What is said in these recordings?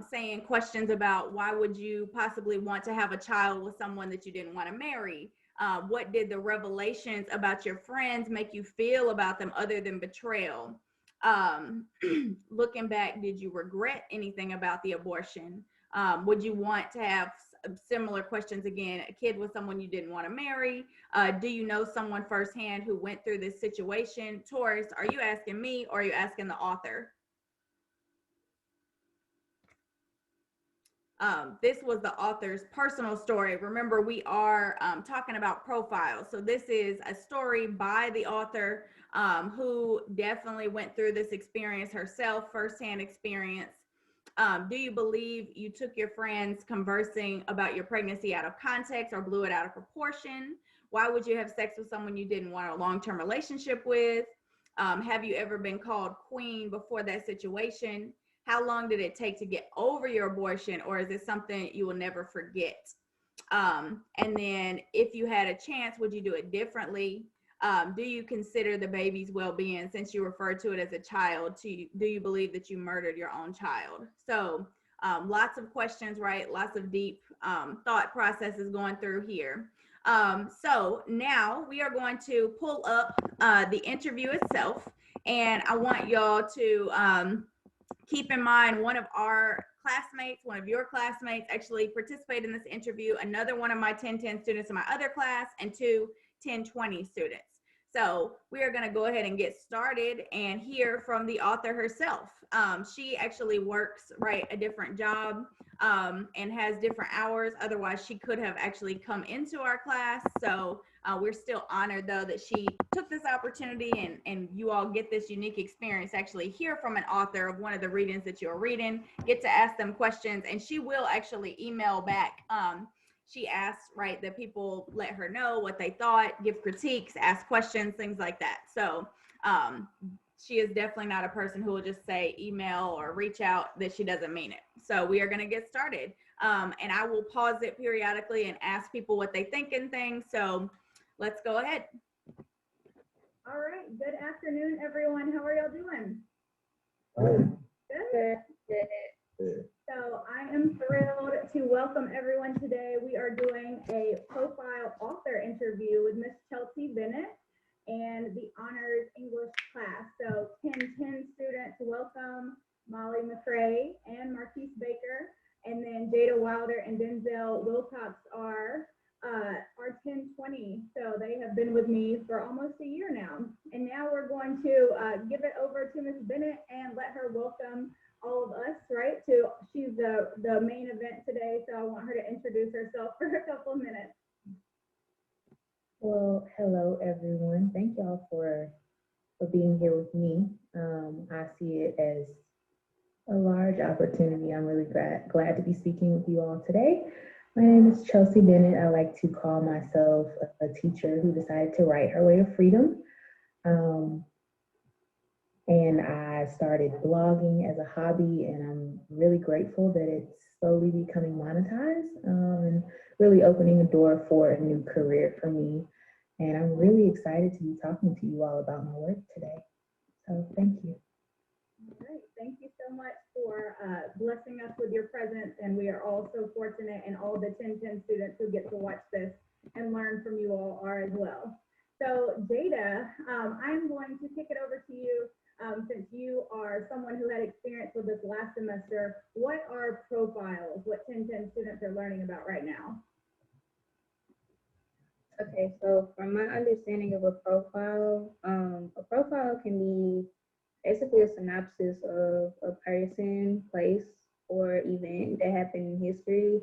saying questions about why would you possibly want to have a child with someone that you didn't want to marry? What did the revelations about your friends make you feel about them other than betrayal? Looking back, did you regret anything about the abortion? Would you want to have similar questions again? A kid with someone you didn't want to marry? Do you know someone firsthand who went through this situation? Taurus, are you asking me or are you asking the author? This was the author's personal story. Remember, we are talking about profiles. So this is a story by the author who definitely went through this experience herself, firsthand experience. Do you believe you took your friends conversing about your pregnancy out of context or blew it out of proportion? Why would you have sex with someone you didn't want a long-term relationship with? Have you ever been called queen before that situation? How long did it take to get over your abortion, or is it something you will never forget? And then if you had a chance, would you do it differently? Do you consider the baby's well-being, since you refer to it as a child? Do you believe that you murdered your own child? So lots of questions, right? Lots of deep thought processes going through here. So now we are going to pull up the interview itself, and I want y'all to keep in mind one of our classmates, one of your classmates actually participated in this interview, another one of my 1010 students in my other class, and two 1020 students. So we are going to go ahead and get started and hear from the author herself. She actually works, right, a different job and has different hours. Otherwise, she could have actually come into our class. So we're still honored, though, that she took this opportunity and you all get this unique experience, actually hear from an author of one of the readings that you're reading, get to ask them questions, and she will actually email back. She asks, right, that people let her know what they thought, give critiques, ask questions, things like that. So she is definitely not a person who will just say email or reach out that she doesn't mean it. So we are going to get started. And I will pause it periodically and ask people what they think and things. So let's go ahead. All right. Good afternoon, everyone. How are y'all doing? Good. Good. So I am thrilled to welcome everyone today. We are doing a profile author interview with Miss Chelsie Bennett and the honors English class. So 1010 students, welcome Molly McCrae and Marquise Baker, and then Jada Wilder and Denzel Wilcox are 1020. So they have been with me for almost a year now. And now we're going to give it over to Miss Bennett and let her welcome all of us, right? She's the main event today, so I want her to introduce herself for a couple of minutes. Well, hello everyone. Thank y'all for being here with me. I see it as a large opportunity. I'm really glad to be speaking with you all today. My name is Chelsie Bennett. I like to call myself a teacher who decided to write her way to freedom. And I started blogging as a hobby, and I'm really grateful that it's slowly becoming monetized and really opening a door for a new career for me. And I'm really excited to be talking to you all about my work today. So thank you. Great. Thank you so much for blessing us with your presence. And we are all so fortunate, and all the 1010 students who get to watch this and learn from you all are as well. So Jada, I'm going to kick it over to you. Since you are someone who had experience with this last semester, what are profiles? What 1010 students are learning about right now? Okay, so from my understanding of a profile can be basically a synopsis of a person, place, or event that happened in history,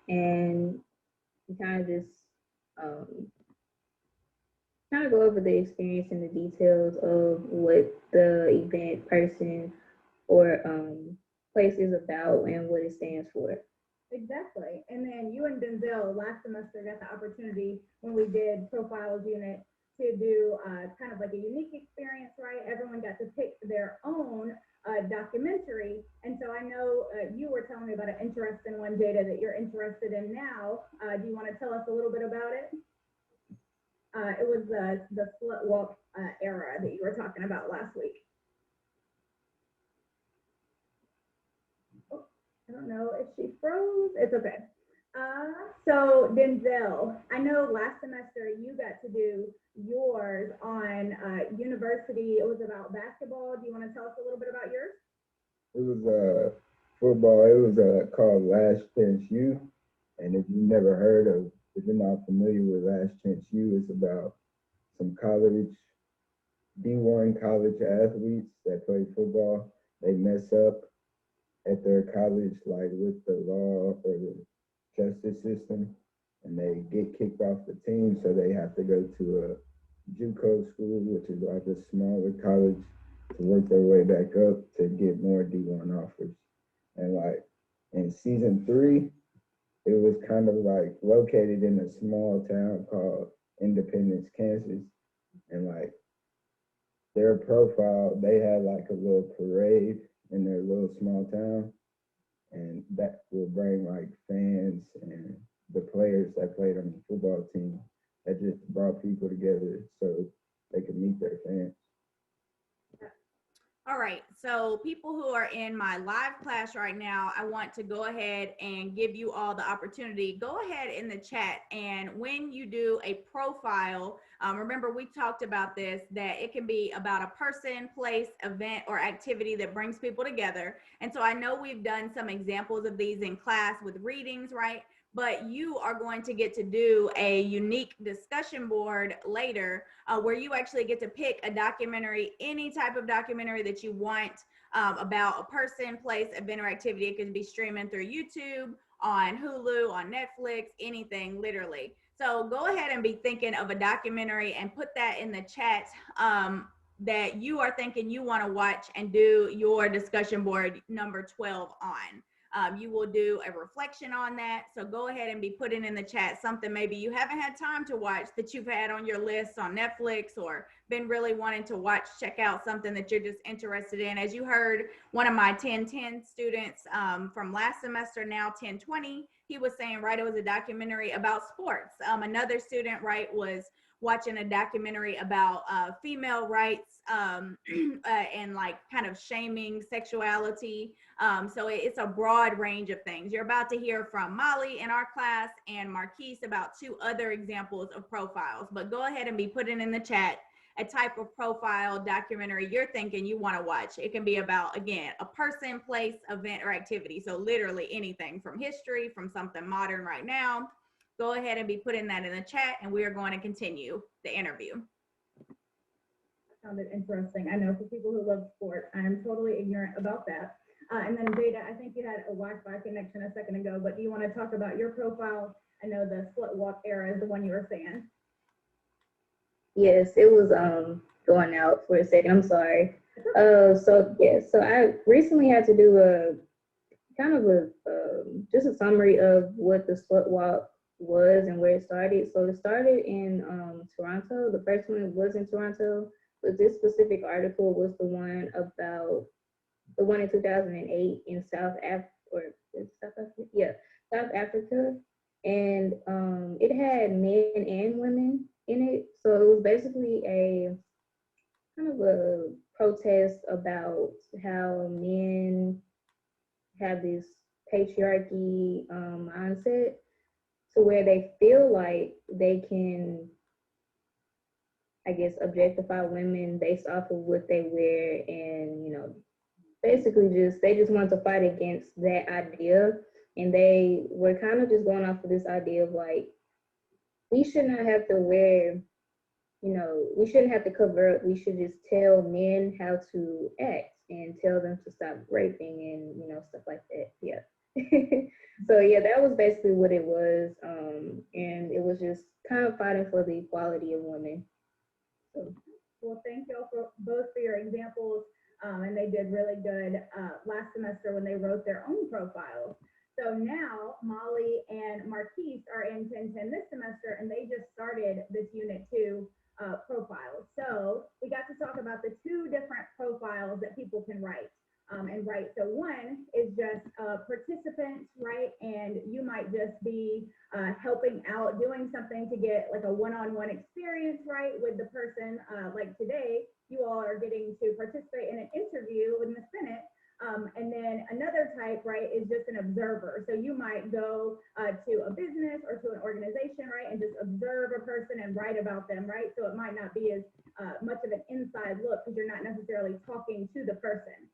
and you kind of just kind of go over the experience and the details of what the event, person, or place is about and what it stands for. Exactly. And then you and Denzel last semester got the opportunity when we did profiles unit to do kind of like a unique experience, right? Everyone got to pick their own documentary. And so I know you were telling me about an interesting one, Jada, that you're interested in now. Do you want to tell us a little bit about it? It was the slut walk era that you were talking about last week. I don't know if she froze. It's okay. So Denzel, I know last semester you got to do yours on university. It was about basketball. Do you want to tell us a little bit about yours? It was football. It was called Last Chance U. And if you've never heard of, if you're not familiar with Last Chance U, it's about some college, D1 college athletes that play football. They mess up at their college, like with the law or the justice system, and they get kicked off the team. So they have to go to a JUCO school, which is like a smaller college, to work their way back up to get more D1 offers. And like in season 3, it was kind of like located in a small town called Independence, Kansas. And like their profile, they had like a little parade in their little small town. And that will bring like fans and the players that played on the football team. That just brought people together so they could meet their fans. All right, so people who are in my live class right now, I want to go ahead and give you all the opportunity. Go ahead in the chat, and when you do a profile, remember we talked about this, that it can be about a person, place, event, or activity that brings people together. And so I know we've done some examples of these in class with readings, right? But you are going to get to do a unique discussion board later where you actually get to pick a documentary, any type of documentary that you want about a person, place, event, or activity. It could be streaming through YouTube, on Hulu, on Netflix, anything, literally. So go ahead and be thinking of a documentary and put that in the chat that you are thinking you want to watch and do your discussion board number 12 on. You will do a reflection on that. So go ahead and be putting in the chat something maybe you haven't had time to watch that you've had on your list on Netflix or been really wanting to watch, check out something that you're just interested in. As you heard, one of my 1010 students from last semester, now 1020, he was saying, right, it was a documentary about sports. Another student, right, was watching a documentary about female rights and like kind of shaming sexuality. So it's a broad range of things. You're about to hear from Molly in our class and Marquise about 2 other examples of profiles, but go ahead and be putting in the chat a type of profile documentary you're thinking you want to watch. It can be about, again, a person, place, event, or activity. So literally anything from history, from something modern right now. Go ahead and be putting that in the chat, and we are going to continue the interview. I found it interesting. I know for people who love sport, I am totally ignorant about that. And then Jada, I think you had a Wi-Fi connection a second ago, but do you want to talk about your profile? I know the slut walk era is the one you were saying. Yes, it was going out for a second. I'm sorry. So I recently had to do a kind of a just a summary of what the slut walk was and where it started. So it started in Toronto. The first one was in Toronto, but this specific article was the one about the one in 2008 in South Africa, and it had men and women in it. So it was basically a kind of a protest about how men have this patriarchy mindset to where they feel like they can, I guess, objectify women based off of what they wear, and basically they just want to fight against that idea. And they were kind of just going off of this idea of like, we should not have to wear, we shouldn't have to cover up. We should just tell men how to act and tell them to stop raping and stuff like that. Yeah. So yeah, that was basically what it was. And it was just kind of fighting for the equality of women. So, well, thank y'all both for your examples. And they did really good last semester when they wrote their own profiles. So now Molly and Marquise are in 1010 this semester, and they just started this unit 2 profile. So we got to talk about the 2 different profiles that people can write. So one is just participants, right? And you might just be helping out, doing something to get like a one-on-one experience, right, with the person. Like today, you all are getting to participate in an interview with Ms. Bennett. And then another type, right, is just an observer. So you might go to a business or to an organization, right, and just observe a person and write about them, right? So it might not be as much of an inside look because you're not necessarily talking to the person.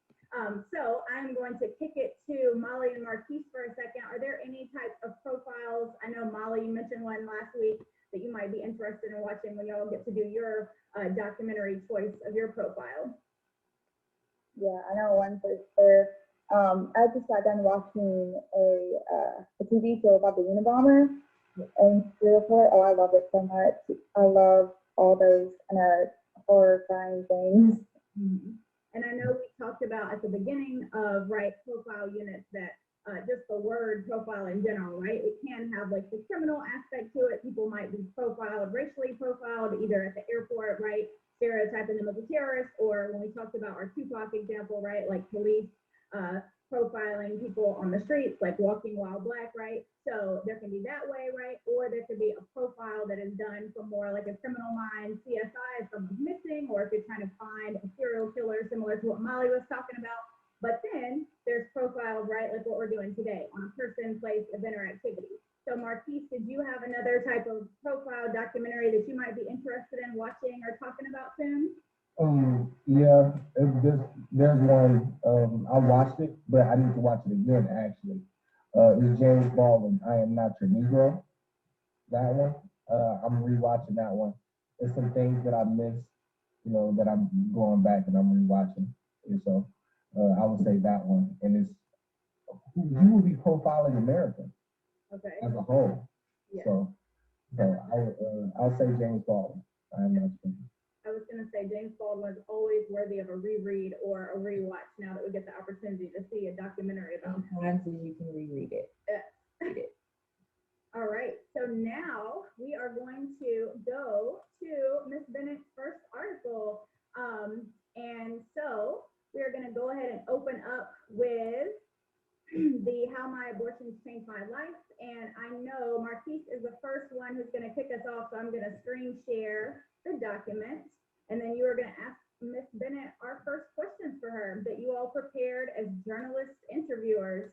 So I'm going to kick it to Molly and Marquise for a second. Are there any types of profiles? I know, Molly, you mentioned one last week that you might be interested in watching when y'all get to do your documentary choice of your profile. Yeah, I know one for sure. I just got done watching a TV show about the Unabomber and Singapore. Oh, I love it so much. I love all those kind of horrifying things. Mm-hmm. And I know we talked about at the beginning of, right, profile units that just the word profile in general, right? It can have like the criminal aspect to it. People might be profiled, racially profiled, either at the airport, right? Stereotyping them as a terrorist, or when we talked about our Tupac example, right? Like police profiling people on the streets, like walking while black, right? So there can be that way, right? Or there could be a profile that is done for more like a criminal mind, CSI, if someone's missing, or if you're trying to find a serial killer, similar to what Molly was talking about. But then there's profiles, right, like what we're doing today on a person, place, event, or activity. So Marquise, did you have another type of profile documentary that you might be interested in watching or talking about soon? Yeah, there's one. I watched it, but I need to watch it again actually. It's James Baldwin, I Am Not Your Negro. That one. I'm rewatching that one. There's some things that I missed, that I'm going back and I'm rewatching. And so I would say that one. And it's you will be profiling America as a whole. Yeah. So I'll say James Baldwin. I Am Not Your Negro. I was going to say James Baldwin is always worthy of a reread or a rewatch now that we get the opportunity to see a documentary about him. Sometimes you can reread it. All right, so now we are going to go to Ms. Bennett's first article. And so we're going to go ahead and open up with the How My Abortions Changed My Life. And I know Marquise is the first one who's going to kick us off, so I'm going to screen share the document. And then you are going to ask Ms. Bennett our first questions for her that you all prepared as journalist interviewers.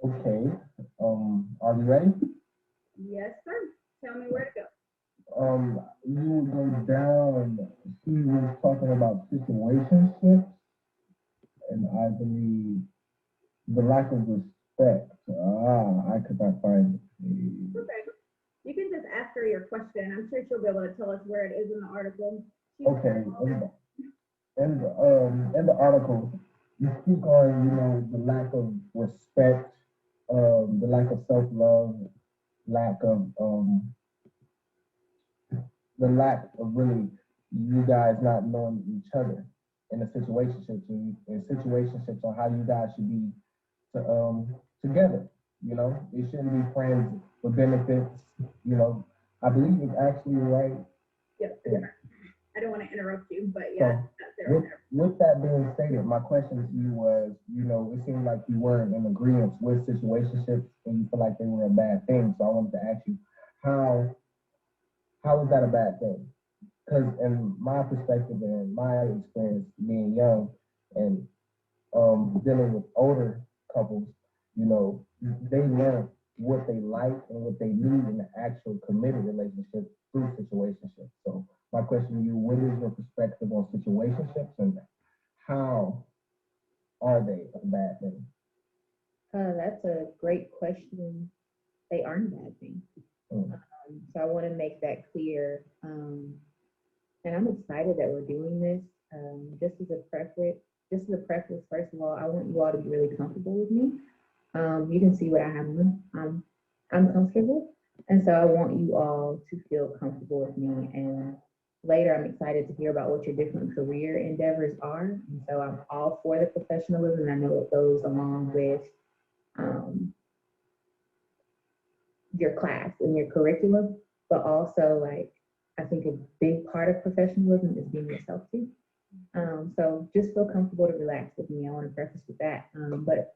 Okay. Are you ready? Yes, sir. Tell me where to go. You go down. She was talking about situationships, and I believe the lack of respect. I could not find it. Okay. You can just ask her your question. I'm sure she'll be able to tell us where it is in the article. Okay. In the article, you speak on, the lack of respect, the lack of self-love, the lack of really you guys not knowing each other in the situationships and situationships on how you guys should be together. It shouldn't be friends with benefits. I believe it's actually right. Yep. Yeah. I don't want to interrupt you, but yeah, so, with that being stated, my question to you was, it seemed like you weren't in agreement with situationships and you feel like they were a bad thing. So I wanted to ask you, how is that a bad thing? Because in my perspective and my experience being young and dealing with older couples, they learn what they like and what they need in the actual committed relationship through situationships. So my question to you, what is your perspective on situationships and how are they a bad thing? That's a great question. They aren't a bad thing. So I want to make that clear. And I'm excited that we're doing this. Just as a preface, first of all, I want you all to be really comfortable with me. You can see what I have on. I'm comfortable. And so I want you all to feel comfortable with me. And later, I'm excited to hear about what your different career endeavors are. And so I'm all for the professionalism. I know it goes along with your class and your curriculum, but also I think a big part of professionalism is being yourself too. So just feel comfortable to relax with me. I want to preface with that. But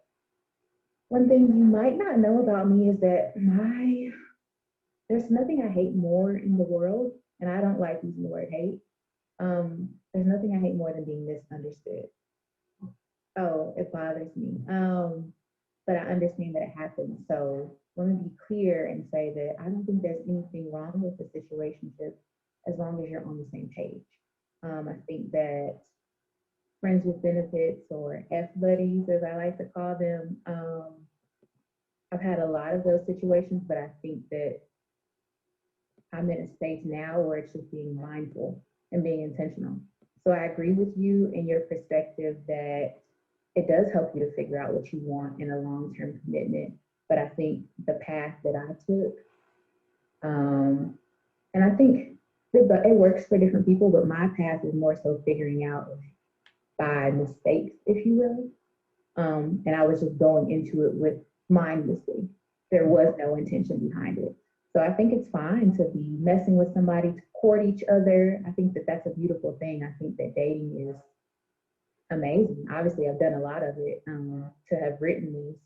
one thing you might not know about me is that there's nothing I hate more in the world, and I don't like using the word hate. There's nothing I hate more than being misunderstood. Oh, it bothers me. But I understand that it happens. So let me be clear and say that I don't think there's anything wrong with the situationship as long as you're on the same page. I think that friends with benefits or F buddies, as I like to call them, I've had a lot of those situations, but I think that I'm in a space now where it's just being mindful and being intentional. So I agree with you in your perspective that it does help you to figure out what you want in a long-term commitment. But I think the path that I took, and I think it works for different people, but my path is more so figuring out by mistakes, if you will. And I was just going into it with mindlessly. There was no intention behind it. So I think it's fine to be messing with somebody to court each other. I think that that's a beautiful thing. I think that dating is amazing. Obviously, I've done a lot of it to have written these,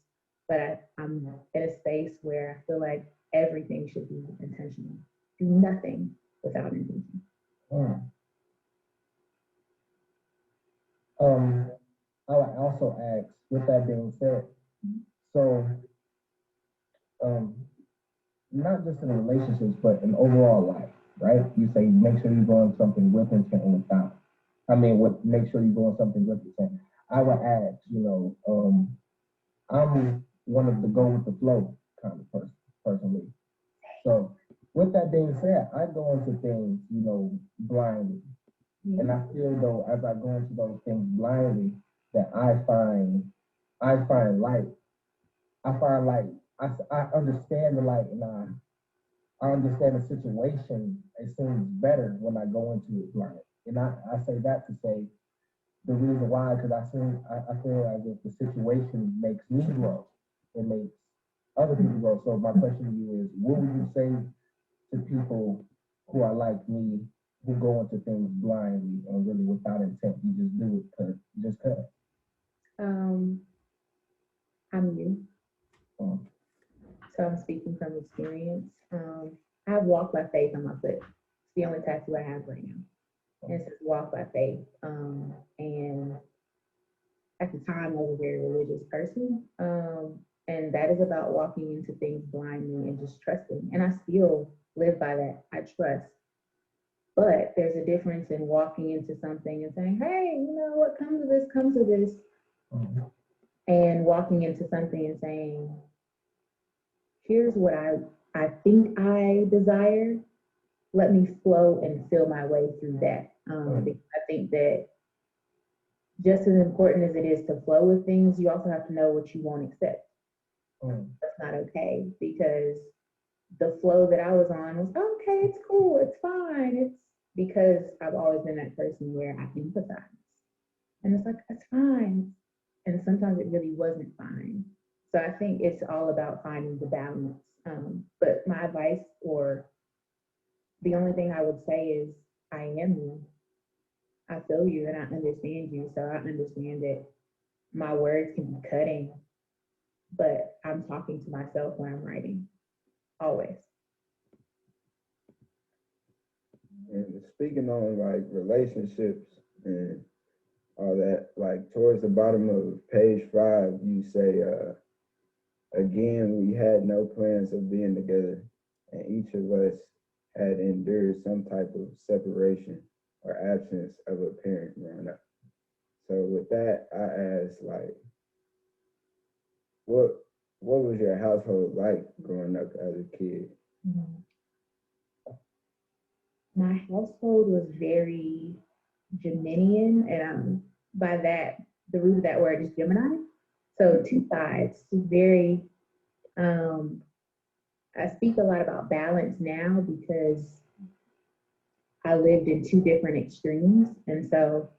but I'm in a space where I feel like everything should be intentional. Do nothing without intention. Mm. I would also ask, with that being said, so um, not just in relationships, but in overall life, right? You say make sure you're doing something with intent and without. Make sure you're doing something with intent. I would ask, I'm one of the go with the flow kind of person, personally. So, with that being said, I go into things, blindly. And I feel though, as I go into those things blindly, that I find light. I find light. I understand the light, and I understand the situation. It seems better when I go into it blind. And I say that to say the reason why, because I feel as if the situation makes me grow. It makes other people grow. So my question to you is, what would you say to people who are like me, who go into things blindly and really without intent? You just do it just cause. I'm you. Um, So I'm speaking from experience. I have walk by faith on my foot. It's the only tattoo I have right now. And it says walk by faith. And at the time, I was a very religious person. And that is about walking into things blindly and just trusting. And I still live by that. I trust. But there's a difference in walking into something and saying, hey, what comes of this comes of this. mhm. And walking into something and saying, here's what I think I desire. Let me flow and feel my way through that. Because I think that just as important as it is to flow with things, you also have to know what you won't accept. That's not okay, because the flow that I was on was okay, it's cool, it's fine. It's because I've always been that person where I empathize. And it's like, that's fine. And sometimes it really wasn't fine. So I think it's all about finding the balance. But my advice, or the only thing I would say is, I am you. I feel you and I understand you. So I understand that my words can be cutting, but I'm talking to myself when I'm writing, always. And speaking on like relationships and all that, like towards the bottom of page 5, you say, again, we had no plans of being together, and each of us had endured some type of separation or absence of a parent growing up. So with that, I asked, like, what what was your household like growing up as a kid? Mhm. My household was very Geminian, and by that, the root of that word is Gemini. So two sides, very. Um, I speak a lot about balance now because I lived in two different extremes, and so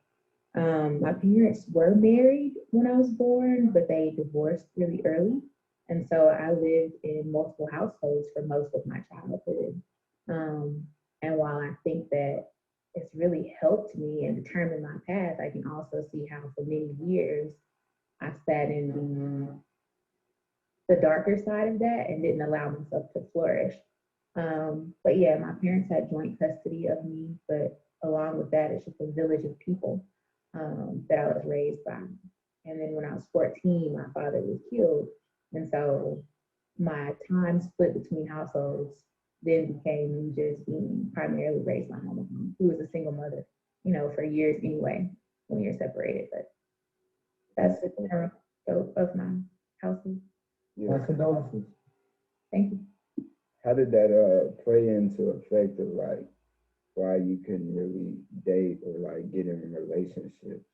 my parents were married when I was born, but they divorced really early, and so I lived in multiple households for most of my childhood. And while I think that it's really helped me and determined my path, I can also see how for many years I sat in the darker side of that and didn't allow myself to flourish. But yeah, my parents had joint custody of me, but along with that, it's just a village of people that I was raised by. And then when I was 14, my father was killed. And so my time split between households then became just being primarily raised by my mom, who was a single mother, for years anyway, when you're separated. But that's the general scope of my household. My condolences. Thank you. How did that play into effect of like why you couldn't really date or like get in relationships?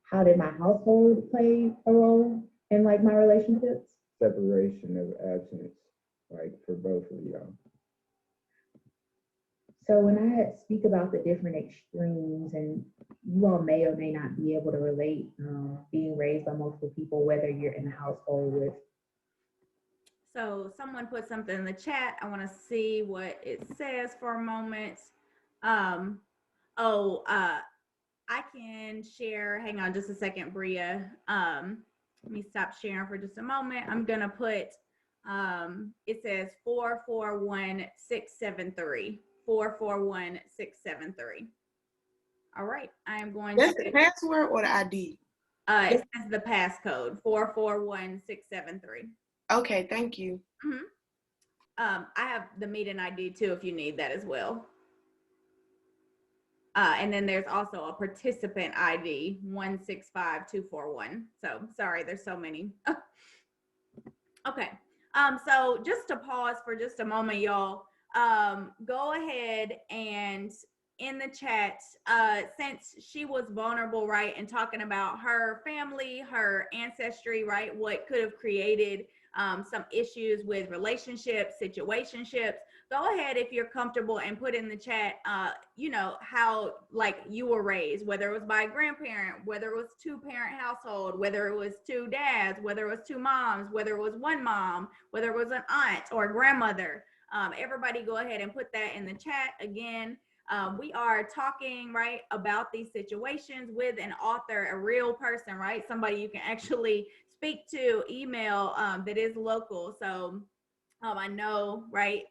How did my household play a role in like my relationships? Separation of absence, like for both of y'all. So when I speak about the different extremes, and you all may or may not be able to relate, being raised by multiple people, whether you're in a household with. So someone put something in the chat. I want to see what it says for a moment. I can share. Hang on just a second, Bria. Let me stop sharing for just a moment. I'm going to put, it says 441673. 441673. All right. I am going That's to. the password or the ID? It says the passcode 441673. Okay, thank you. Mm-hmm. I have the meeting ID too if you need that as well. And then there's also a participant ID 165241. So sorry, there's so many. Okay. So just to pause for just a moment, y'all, go ahead and in the chat, since she was vulnerable, right, and talking about her family, her ancestry, right, what could have created some issues with relationships, situationships, go ahead if you're comfortable and put in the chat, how like you were raised, whether it was by a grandparent, whether it was 2-parent household, whether it was 2 dads, whether it was 2 moms, whether it was 1 mom, whether it was an aunt or a grandmother. Everybody go ahead and put that in the chat. Again, we are talking, right, about these situations with an author, a real person, right? Somebody you can actually speak to, email, that is local. So I know, right,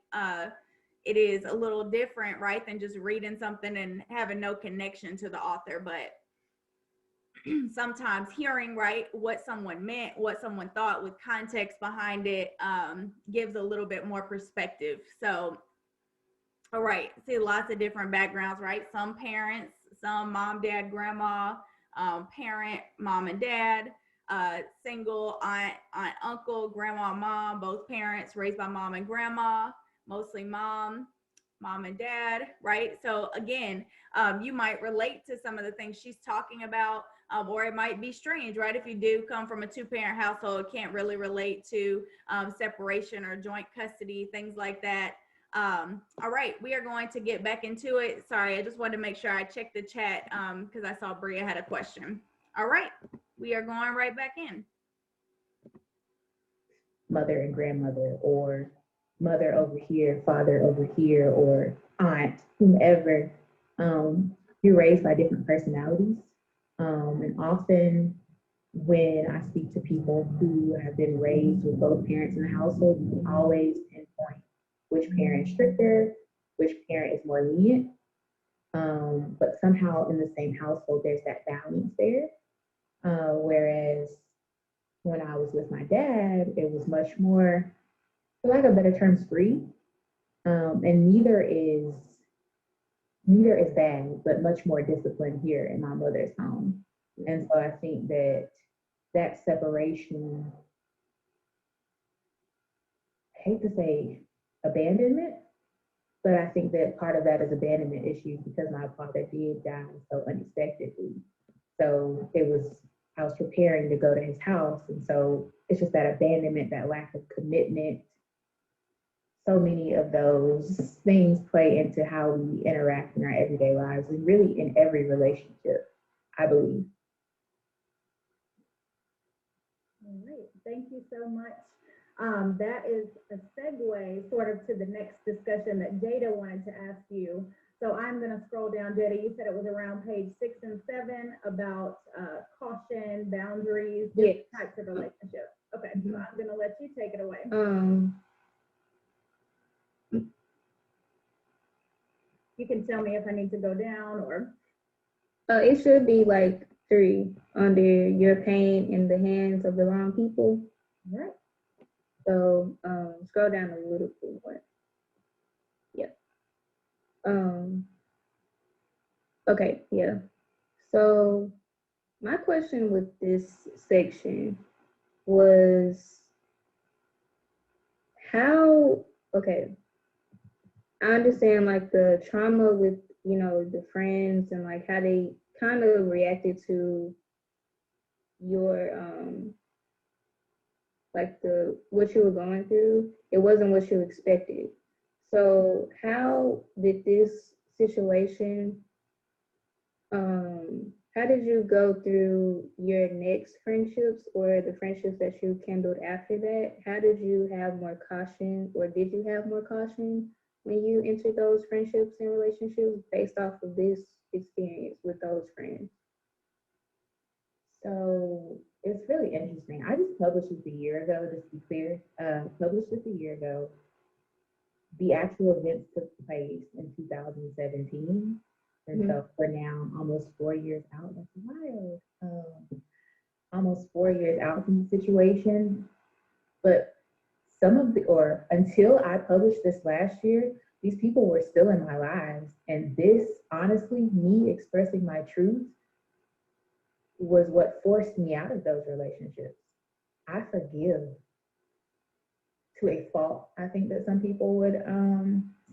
it is a little different, right, than just reading something and having no connection to the author. But sometimes hearing, right, what someone meant, what someone thought with context behind it, gives a little bit more perspective. So all right, see lots of different backgrounds, right? Some parents, some mom, dad, grandma, parent, mom and dad, single, aunt, uncle, grandma, mom, both parents raised by mom and grandma, mostly mom and dad, right? So again, you might relate to some of the things she's talking about, or it might be strange, right? If you do come from a 2-parent household, can't really relate to separation or joint custody, things like that. All right, we are going to get back into it. Sorry, I just wanted to make sure I checked the chat because I saw Bria had a question. All right, we are going right back in. Mother and grandmother, or mother over here, father over here, or aunt, whomever, you're raised by different personalities. And often when I speak to people who have been raised with both parents in the household, you can always pinpoint which parent is stricter, which parent is more lenient. But somehow in the same household, there's that balance there. Whereas when I was with my dad, it was much more, for lack of better terms, free. And neither is bad, but much more disciplined here in my mother's home. And so I think that separation, I hate to say abandonment, but I think that part of that is abandonment issues because my father did die so unexpectedly. So I was preparing to go to his house. And so it's just that abandonment, that lack of commitment. So many of those things play into how we interact in our everyday lives and really in every relationship, I believe. All right, thank you so much. That is a segue sort of to the next discussion that Jada wanted to ask you. So I'm going to scroll down, Jada. You said it was around page 6 and 7 about caution, boundaries, different types of relationships. Okay, so I'm going to let you take it away. You can tell me if I need to go down or. It should be like 3, under your pain in the hands of the wrong people. Right. So scroll down a little bit more. Yep. Okay, yeah. So my question with this section was how, okay, I understand like the trauma with, the friends and like how they kind of reacted to your like what you were going through. It wasn't what you expected. So how did this situation how did you go through your next friendships or the friendships that you kindled after that? How did you have more caution, or did you have more caution when you entered those friendships and relationships based off of this experience with those friends? So it's really interesting. I just published this a year ago, just to be clear. Published this a year ago. The actual events took place in 2017. And so we're now almost 4 years out. That's wild. Almost 4 years out from the situation. But until I published this last year, these people were still in my lives. And this, honestly, me expressing my truth was what forced me out of those relationships. I forgive to a fault, I think that some people would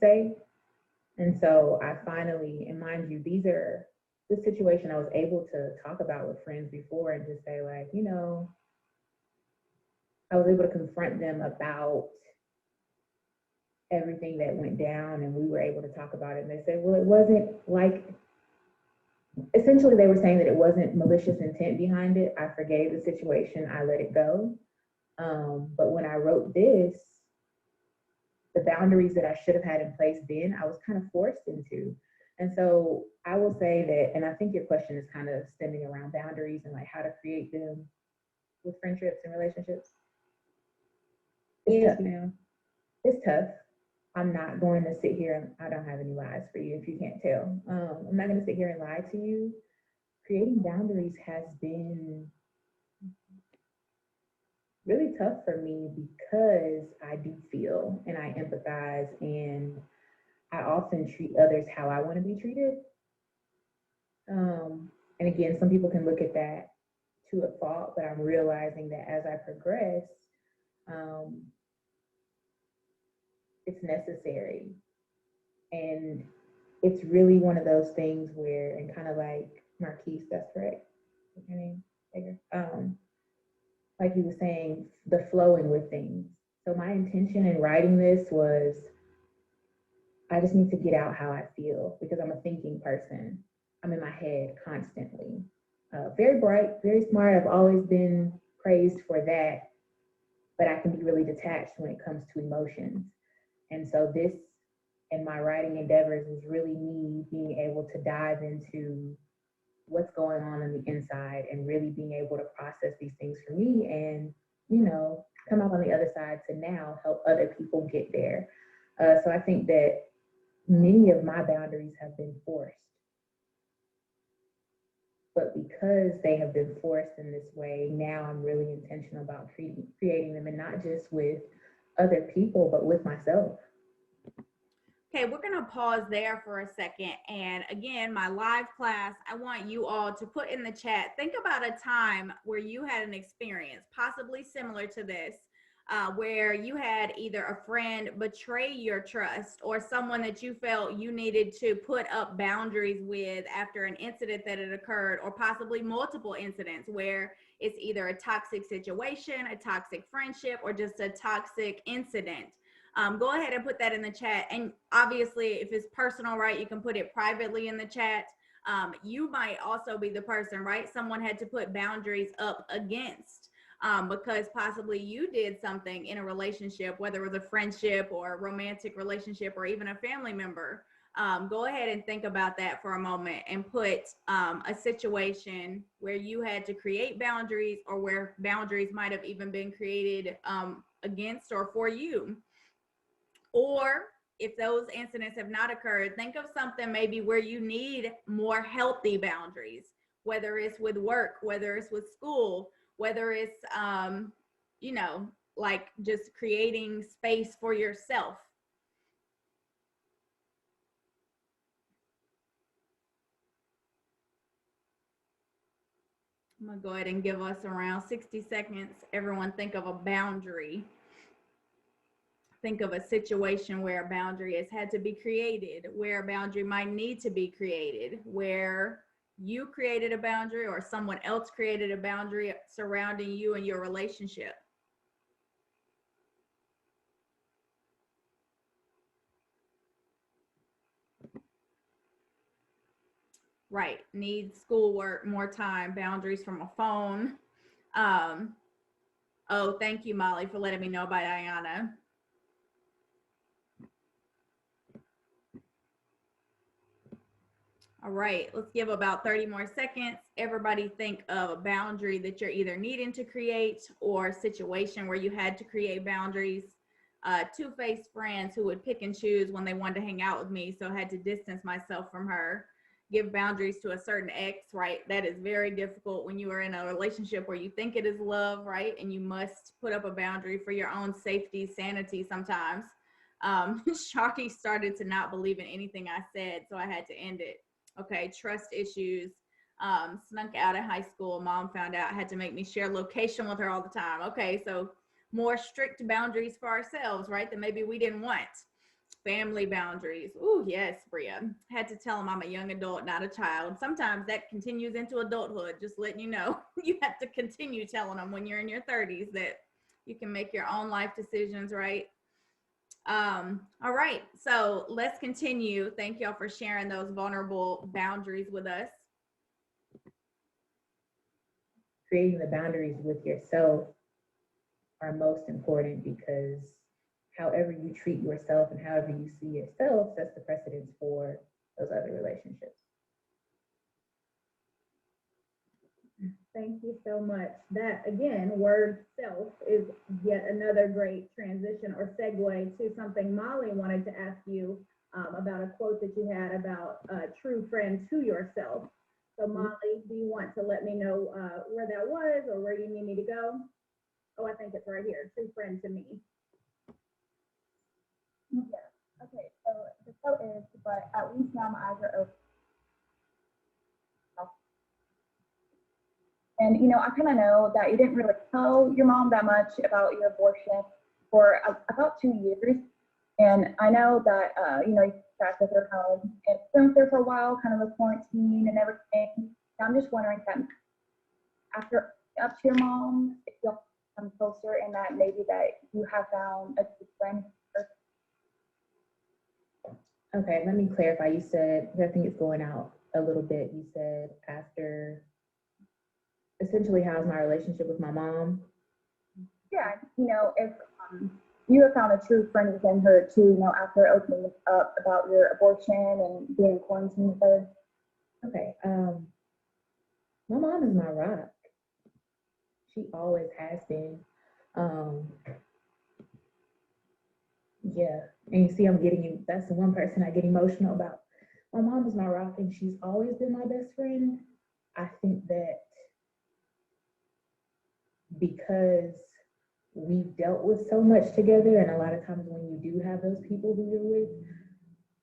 say. And so I finally, and mind you, this situation I was able to talk about with friends before and just say, like, I was able to confront them about everything that went down, and we were able to talk about it. And they said, well, it wasn't like, essentially they were saying that it wasn't malicious intent behind it. I forgave the situation, I let it go. But when I wrote this, the boundaries that I should have had in place then, I was kind of forced into. And so I will say that, and I think your question is kind of stemming around boundaries and like how to create them with friendships and relationships. Yes, ma'am. It's tough. I'm not going to sit here and I don't have any lies for you if you can't tell. I'm not going to sit here and lie to you. Creating boundaries has been really tough for me because I do feel and I empathize, and I often treat others how I want to be treated. And again, some people can look at that to a fault, but I'm realizing that as I progress, it's necessary. And it's really one of those things where, and kind of like Marquise, that's correct. What's your name? Like he was saying, the flowing with things. So my intention in writing this was, I just need to get out how I feel because I'm a thinking person. I'm in my head constantly. Very bright, very smart. I've always been praised for that, but I can be really detached when it comes to emotions. And so this and my writing endeavors was really me being able to dive into what's going on the inside and really being able to process these things for me and, come out on the other side to now help other people get there. So I think that many of my boundaries have been forced. But because they have been forced in this way, now I'm really intentional about creating them, and not just with other people, but with myself. Okay, we're going to pause there for a second. And again, my live class, I want you all to put in the chat, think about a time where you had an experience, possibly similar to this, where you had either a friend betray your trust or someone that you felt you needed to put up boundaries with after an incident that had occurred, or possibly multiple incidents where it's either a toxic situation, a toxic friendship, or just a toxic incident. Go ahead and put that in the chat. And obviously, if it's personal, right, you can put it privately in the chat. You might also be the person, right? Someone had to put boundaries up against because possibly you did something in a relationship, whether it was a friendship or a romantic relationship or even a family member. Go ahead and think about that for a moment and put a situation where you had to create boundaries, or where boundaries might have even been created against or for you. Or if those incidents have not occurred, think of something maybe where you need more healthy boundaries, whether it's with work, whether it's with school, whether it's, you know, like just creating space for yourself. I'm gonna go ahead and give us around 60 seconds. Everyone think of a boundary. Think of a situation where a boundary has had to be created, where a boundary might need to be created, where you created a boundary or someone else created a boundary surrounding you and your relationship. Right, need schoolwork, more time, boundaries from a phone. Oh, thank you, Molly, for letting me know about Ayana. All right, let's give about 30 more seconds. Everybody think of a boundary that you're either needing to create or a situation where you had to create boundaries. Two-faced friends who would pick and choose when they wanted to hang out with me, so I had to distance myself from her. Give boundaries to a certain ex, right? That is very difficult when you are in a relationship where you think it is love, right? And you must put up a boundary for your own safety, sanity sometimes. Sharky started to not believe in anything I said, so I had to end it. Okay, trust issues. Snuck out of high school. Mom found out, had to make me share location with her all the time. Okay, so more strict boundaries for ourselves, right? That maybe we didn't want. Family boundaries. Ooh, yes, Bria. Had to tell them I'm a young adult, not a child. Sometimes that continues into adulthood, just letting you know. You have to continue telling them when you're in your 30s that you can make your own life decisions, right? All right, so let's continue. Thank y'all for sharing those vulnerable boundaries with us. Creating the boundaries with yourself are most important, because however you treat yourself and however you see yourself sets the precedence for those other relationships. Thank you so much. That, again, word self is yet another great transition or segue to something Molly wanted to ask you about, a quote that you had about a true friend to yourself. So Molly, do you want to let me know where that was or where you need me to go? Oh, I think it's right here, true friend to me. Yeah. Okay, so the quote is, but at least now my eyes are open. And, you know, I kind of know that you didn't really tell your mom that much about your abortion for about 2 years. And I know that, you know, you tracked with her home and been with her for a while, kind of the quarantine and everything. And I'm just wondering that after up to your mom, if you'll come closer and that maybe that you have found a good friend. Okay, let me clarify. You said, I think it's going out a little bit. You said after, essentially, how's my relationship with my mom? Yeah, you know, if you have found a true friend within her too, you know, after opening up about your abortion and being in quarantine with her. Okay, my mom is my rock. She always has been. Yeah, and you see, that's the one person I get emotional about. My mom is my rock, and she's always been my best friend. I think that because we've dealt with so much together, and a lot of times when you do have those people who you're with,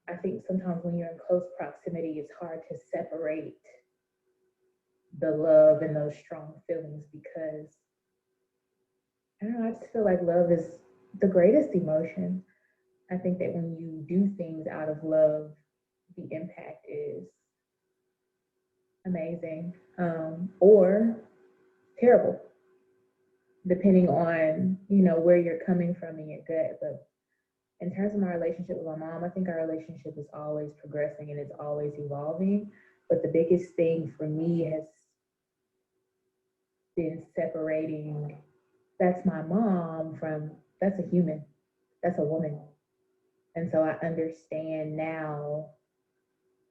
I think sometimes when you're in close proximity, it's hard to separate the love and those strong feelings, because I don't know, I just feel like love is the greatest emotion. I think that when you do things out of love, the impact is amazing, or terrible, depending on, you know, where you're coming from in your gut. But in terms of my relationship with my mom, I think our relationship is always progressing and it's always evolving. But the biggest thing for me has been separating, that's my mom, from, that's a human, that's a woman. And so I understand now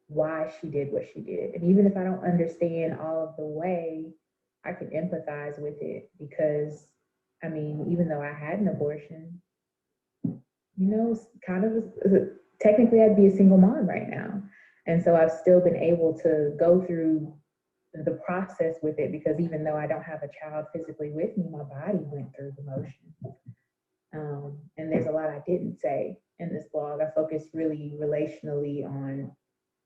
why she did what she did. And even if I don't understand all of the way, I can empathize with it, because, I mean, even though I had an abortion, you know, kind of, technically I'd be a single mom right now. And so I've still been able to go through the process with it, because even though I don't have a child physically with me, my body went through the motions. And there's a lot I didn't say in this blog. I focused really relationally on,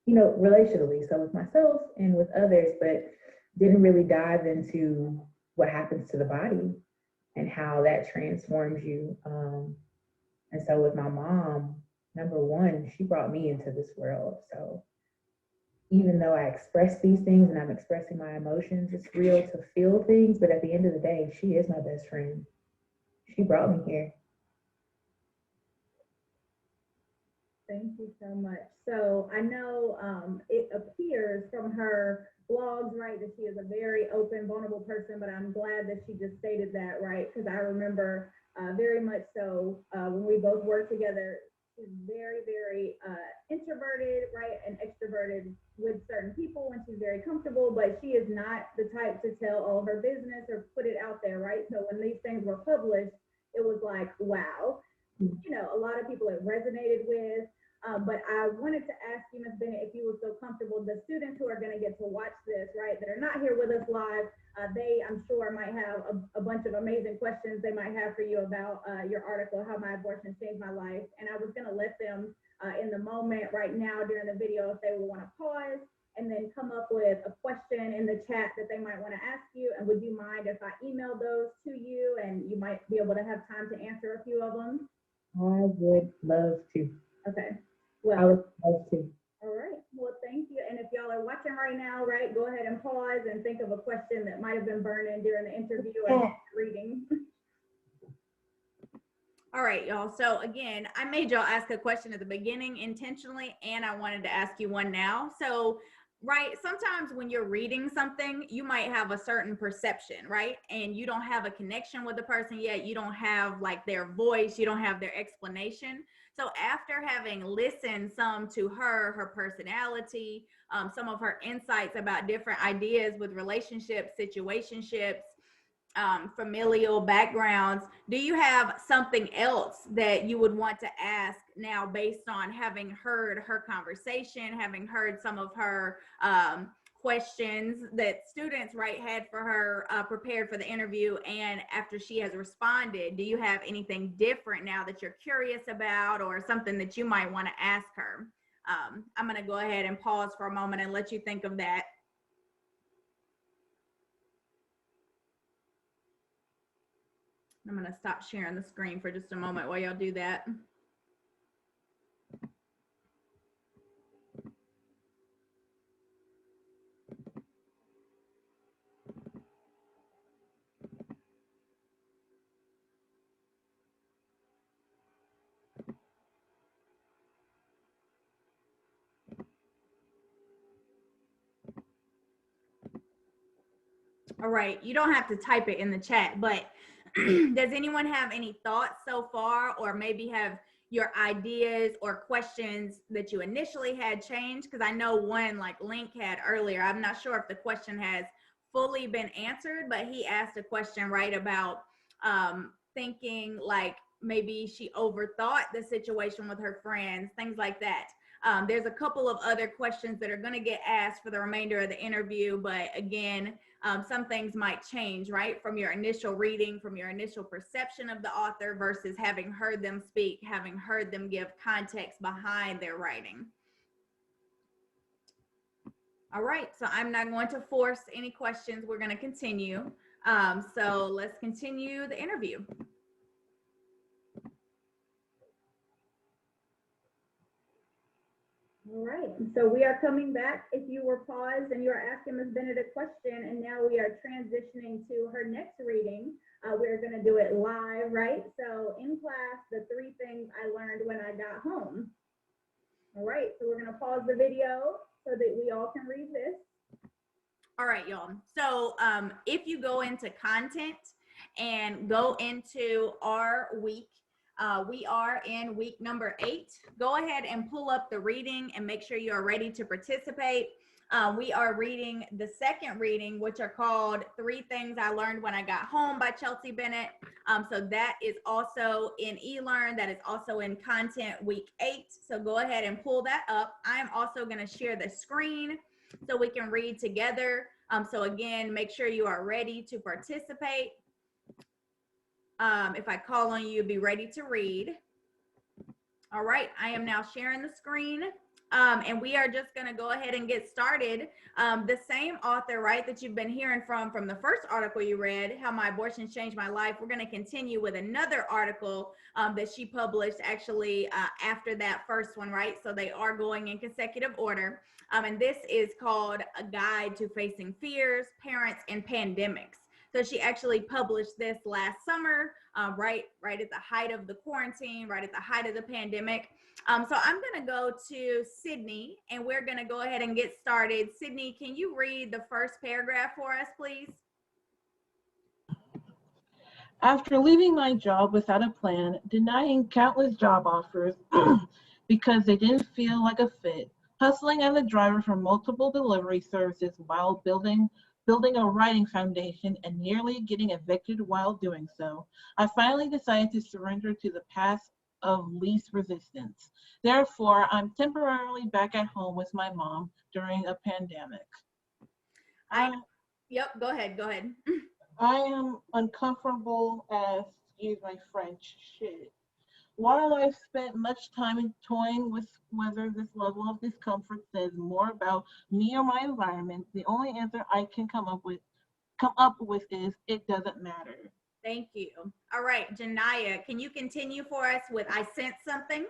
relationally, so with myself and with others, but didn't really dive into what happens to the body and how that transforms you. And so with my mom, number one, she brought me into this world. So even though I express these things and I'm expressing my emotions, it's real to feel things, but at the end of the day, she is my best friend. She brought me here. Thank you so much. So I know it appears from her blogs, right, that she is a very open, vulnerable person, but I'm glad that she just stated that, right, because I remember very much so when we both worked together, she's very, very introverted, right, and extroverted with certain people when she's very comfortable, but she is not the type to tell all her business or put it out there, right? So when these things were published, it was like, wow, a lot of people it resonated with. But I wanted to ask you, Ms. Bennett, if you would feel comfortable, the students who are going to get to watch this, right, that are not here with us live, they, I'm sure, might have a bunch of amazing questions they might have for you about your article, How My Abortion Changed My Life. And I was going to let them in the moment right now during the video, if they would want to pause and then come up with a question in the chat that they might want to ask you. And would you mind if I email those to you and you might be able to have time to answer a few of them? I would love to. Okay. I Well, would love to. all right. Well, thank you. And if y'all are watching right now, right, go ahead and pause and think of a question that might have been burning during the interview or reading. All right, y'all. So again, I made y'all ask a question at the beginning intentionally, and I wanted to ask you one now. So, right, sometimes when you're reading something, you might have a certain perception, right? And you don't have a connection with the person yet. You don't have like their voice. You don't have their explanation. So after having listened some to her personality, some of her insights about different ideas with relationships, situationships, familial backgrounds, do you have something else that you would want to ask now based on having heard her conversation, having heard some of her questions that students, right, had for her prepared for the interview, and after she has responded, do you have anything different now that you're curious about or something that you might want to ask her? I'm going to go ahead and pause for a moment and let you think of that. I'm going to stop sharing the screen for just a moment while y'all do that. All right, you don't have to type it in the chat, but does anyone have any thoughts so far, or maybe have your ideas or questions that you initially had changed? Because I know one like Link had earlier, I'm not sure if the question has fully been answered, but he asked a question right about thinking like maybe she overthought the situation with her friends, things like that. There's a couple of other questions that are going to get asked for the remainder of the interview, but again, some things might change, right? From your initial reading, from your initial perception of the author versus having heard them speak, having heard them give context behind their writing. All right, so I'm not going to force any questions. We're going to continue. So let's continue the interview. All right, so we are coming back. If you were paused and you are asking Ms. Bennett a question, and now we are transitioning to her next reading. We're going to do it live, right? So in class, the 3 things I learned when I got home. All right, so we're going to pause the video so that we all can read this. All right, y'all. So if you go into content and go into our week, we are in week number 8. Go ahead and pull up the reading and make sure you are ready to participate. We are reading the second reading, which are called 3 Things I Learned When I Got Home by Chelsie Bennett. So that is also in eLearn. That is also in content week 8. So go ahead and pull that up. I am also going to share the screen so we can read together. So again, make sure you are ready to participate. If I call on you, be ready to read. All right, I am now sharing the screen. And we are just going to go ahead and get started. The same author, right, that you've been hearing from the first article you read, How My Abortion Changed My Life. We're going to continue with another article that she published actually after that first one, right? So they are going in consecutive order. And this is called A Guide to Facing Fears, Parents, and Pandemics. So she actually published this last summer, right at the height of the quarantine, right at the height of the pandemic. So I'm going to go to Sydney, and we're going to go ahead and get started. Sydney, can you read the first paragraph for us, please? After leaving my job without a plan, denying countless job offers because they didn't feel like a fit, hustling as a driver for multiple delivery services while building a writing foundation, and nearly getting evicted while doing so, I finally decided to surrender to the path of least resistance. Therefore, I'm temporarily back at home with my mom during a pandemic. Yep, go ahead. I am uncomfortable as, excuse my French, shit. While I've spent much time toying with whether this level of discomfort says more about me or my environment, the only answer I can come up with is it doesn't matter. Thank you. All right, Janaya, can you continue for us with I Sense Something?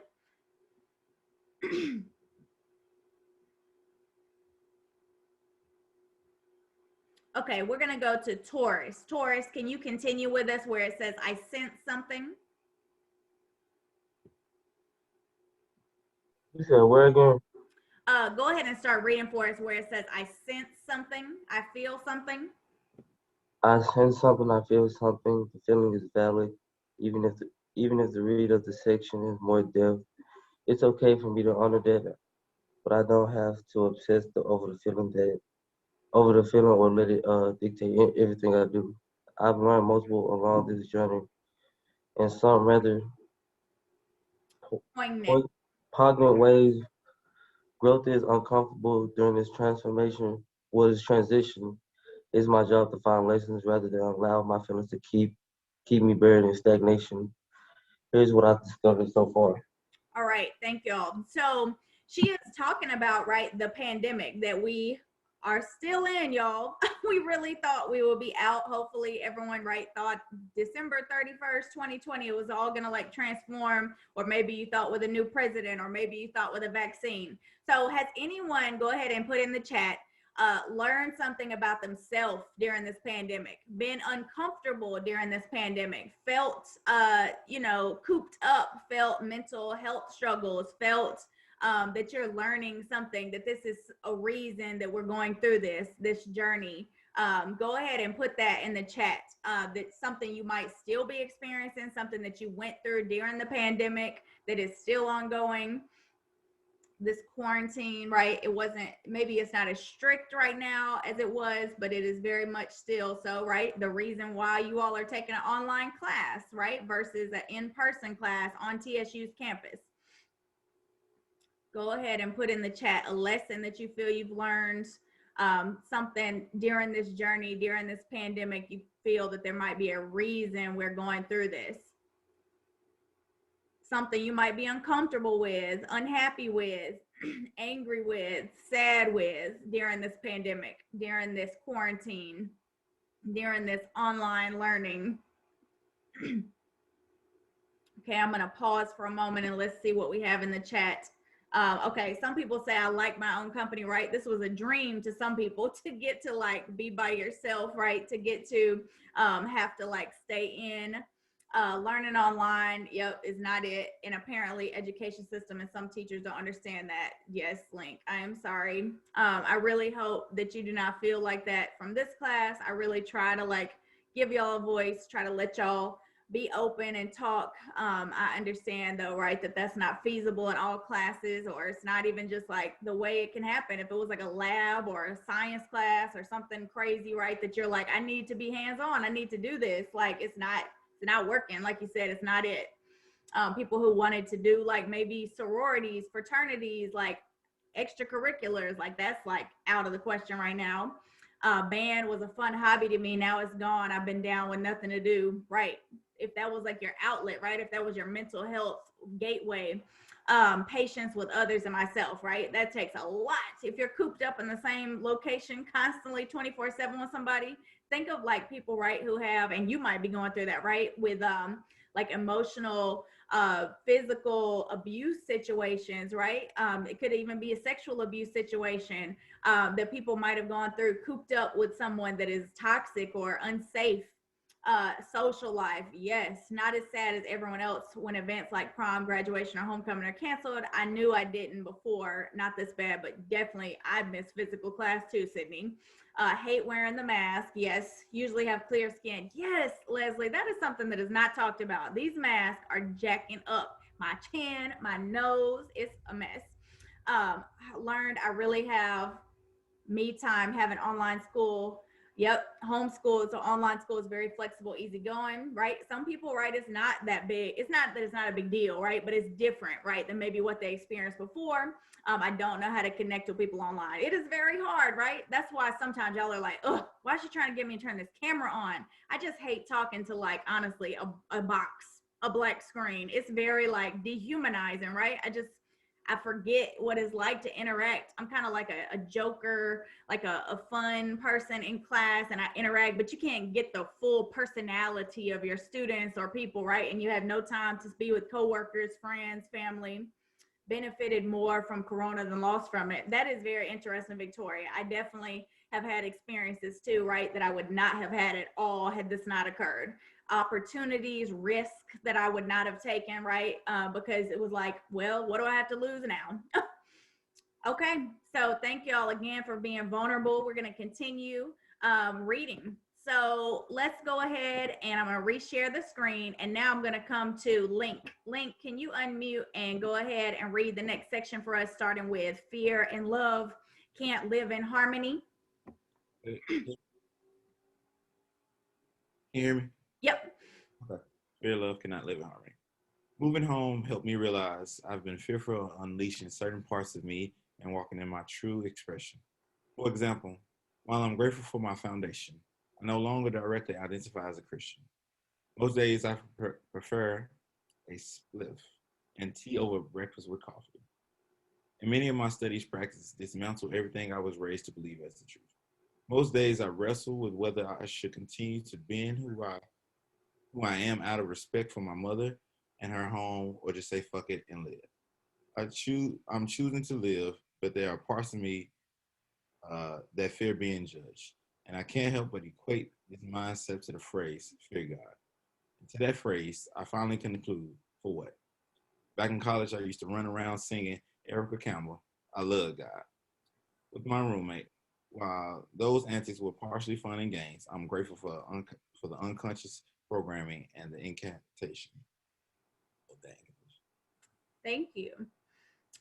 Okay, we're going to go to Taurus. Taurus, can you continue with us where it says I sense something? You said where again? Go ahead and start reading for us where it says I sense something, I feel something. I sense something, I feel something. The feeling is valid, even if the read of the section is more depth. It's okay for me to honor that, but I don't have to obsess over the feeling or let it dictate everything I do. I've learned multiple along this journey, and some rather poignant ways. Growth is uncomfortable during this transformation. This transition? It's my job to find lessons rather than allow my feelings to keep me buried in stagnation. Here's what I've discovered so far. All right, thank y'all. So she is talking about, right, the pandemic that we are still in, y'all. We really thought we would be out. Hopefully everyone, right, thought December 31st, 2020, it was all gonna like transform, or maybe you thought with a new president, or maybe you thought with a vaccine. So has anyone, go ahead and put in the chat, learned something about themselves during this pandemic, been uncomfortable during this pandemic, felt, cooped up, felt mental health struggles, felt that you're learning something, that this is a reason that we're going through this journey. Go ahead and put that in the chat. That's something you might still be experiencing, something that you went through during the pandemic that is still ongoing. This quarantine, right? Maybe it's not as strict right now as it was, but it is very much still so, right? The reason why you all are taking an online class, right? Versus an in-person class on TSU's campus. Go ahead and put in the chat a lesson that you feel you've learned, something during this journey, during this pandemic, you feel that there might be a reason we're going through this. Something you might be uncomfortable with, unhappy with, angry with, sad with during this pandemic, during this quarantine, during this online learning. Okay, I'm gonna pause for a moment and let's see what we have in the chat. Okay, some people say I like my own company, right? This was a dream to some people to get to like be by yourself, right? To get to have to like stay in. Learning online, yep, is not it. And apparently education system and some teachers don't understand that. Yes, Link, I am sorry. I really hope that you do not feel like that from this class. I really try to like give y'all a voice, try to let y'all be open and talk. I understand though, right, that that's not feasible in all classes, or it's not even just like the way it can happen. If it was like a lab or a science class or something crazy, right, that you're like, I need to be hands-on, I need to do this. Like it's not working. Like you said, it's not it. People who wanted to do like maybe sororities, fraternities, like extracurriculars, like that's like out of the question right now. Band was a fun hobby to me. Now it's gone. I've been down with nothing to do. Right. If that was like your outlet, right? If that was your mental health gateway, patience with others and myself, right? That takes a lot. If you're cooped up in the same location constantly 24/7 with somebody, think of like people, right, who have, and you might be going through that, right, with like emotional, physical abuse situations, right? It could even be a sexual abuse situation that people might have gone through, cooped up with someone that is toxic or unsafe. Social life, yes, not as sad as everyone else when events like prom, graduation, or homecoming are canceled. I knew I didn't before, not this bad, but definitely I miss physical class too, Sydney. Hate wearing the mask, yes. Usually have clear skin, yes, Leslie. That is something that is not talked about. These masks are jacking up my chin, my nose. It's a mess. I learned I really have me time having online school. Yep, homeschool. So online school is very flexible, easygoing, right? Some people, right, it's not that big. It's not that it's not a big deal, right? But it's different, right, than maybe what they experienced before. I don't know how to connect with people online. It is very hard, right? That's why sometimes y'all are like, oh, why is she trying to get me to turn this camera on? I just hate talking to, like, honestly, a box, a black screen. It's very like dehumanizing, right? I forget what it's like to interact. I'm kind of like a joker, like a fun person in class, and I interact, but you can't get the full personality of your students or people, right? And you have no time to be with coworkers, friends, family. Benefited more from Corona than lost from it. That is very interesting, Victoria. I definitely have had experiences too, right, that I would not have had at all had this not occurred. Opportunities, risk that I would not have taken, right? Because it was like, well, what do I have to lose now? Okay, so thank y'all again for being vulnerable. We're going to continue reading. So let's go ahead and I'm going to reshare the screen. And now I'm going to come to Link. Link, can you unmute and go ahead and read the next section for us, starting with fear and love can't live in harmony? Can you hear me? Yep. Okay. Fear and love cannot live in harmony. Moving home helped me realize I've been fearful of unleashing certain parts of me and walking in my true expression. For example, while I'm grateful for my foundation, I no longer directly identify as a Christian. Most days I prefer a spliff and tea over breakfast with coffee. And many of my studies practice dismantle everything I was raised to believe as the truth. Most days I wrestle with whether I should continue to bend who I am out of respect for my mother and her home, or just say fuck it and live. I'm choosing to live, but there are parts of me that fear being judged. And I can't help but equate this mindset to the phrase, fear God. And to that phrase, I finally conclude, for what? Back in college, I used to run around singing Erica Campbell, I love God, with my roommate. While those antics were partially fun and games, I'm grateful for the unconscious programming and the incantation. Oh, dang. Thank you.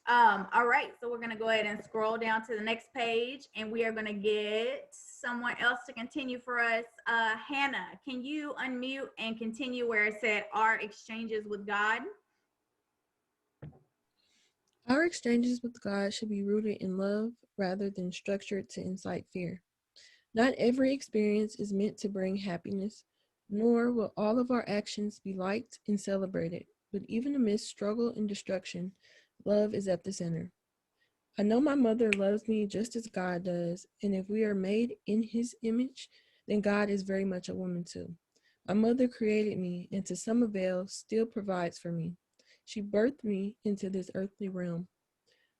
All right, so we're gonna go ahead and scroll down to the next page, and we are gonna get someone else to continue for us. Hannah, can you unmute and continue where it said our exchanges with God? Our exchanges with God should be rooted in love rather than structured to incite fear. Not every experience is meant to bring happiness, nor will all of our actions be liked and celebrated, but even amidst struggle and destruction, love is at the center. I know my mother loves me just as God does, and if we are made in His image, then God is very much a woman too. My mother created me, and to some avail still provides for me. She birthed me into this earthly realm.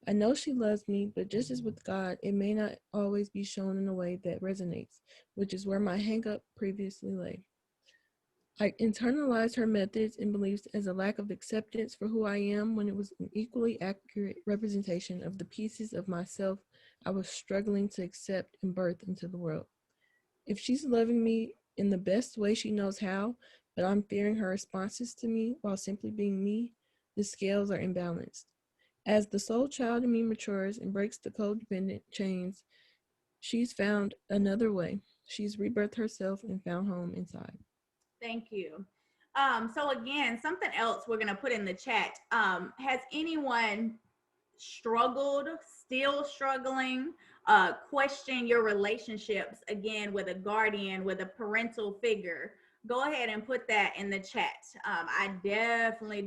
I know she loves me, but just as with God, it may not always be shown in a way that resonates, which is where my hang-up previously lay. I internalized her methods and beliefs as a lack of acceptance for who I am when it was an equally accurate representation of the pieces of myself I was struggling to accept and birth into the world. If she's loving me in the best way she knows how, but I'm fearing her responses to me while simply being me, the scales are imbalanced. As the soul child in me matures and breaks the codependent chains, she's found another way. She's rebirthed herself and found home inside. Thank you. So again, something else we're gonna put in the chat. Has anyone struggled, still struggling, question your relationships again with a guardian, with a parental figure, go ahead and put that in the chat. I definitely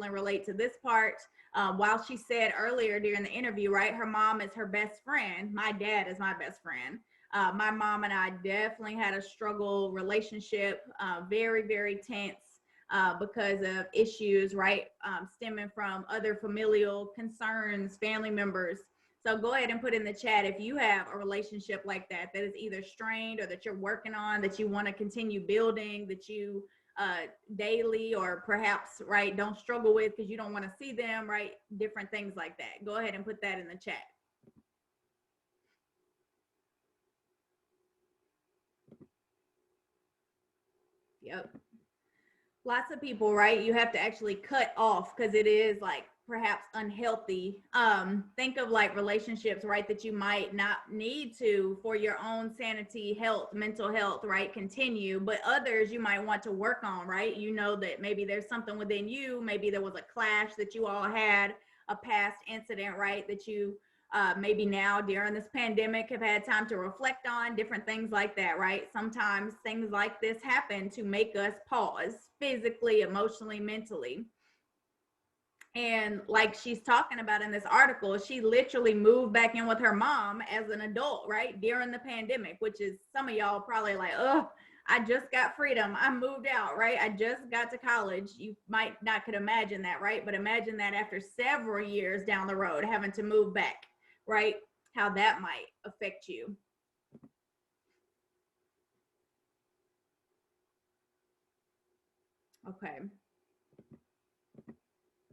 relate to this part. While she said earlier during the interview, right, her mom is her best friend, my dad is my best friend. My mom and I definitely had a struggle relationship, very tense, because of issues, right, stemming from other familial concerns, family members. So go ahead and put in the chat if you have a relationship like that that is either strained or that you're working on, that you want to continue building, that you daily or perhaps, right, don't struggle with because you don't want to see them, right, different things like that. Go ahead and put that in the chat. Yep. Lots of people, right, you have to actually cut off because it is like perhaps unhealthy. Think of like relationships, right, that you might not need to for your own sanity, health, mental health, right, continue, but others you might want to work on, right? You know that maybe there's something within you, maybe there was a clash that you all had, a past incident, right, that you maybe now during this pandemic have had time to reflect on, different things like that, right? Sometimes things like this happen to make us pause physically, emotionally, mentally. And like she's talking about in this article, she literally moved back in with her mom as an adult, right, during the pandemic, which is some of y'all probably like, oh, I just got freedom, I moved out, right, I just got to college. You might not could imagine that, right? But imagine that after several years down the road having to move back, right, how that might affect you. Okay.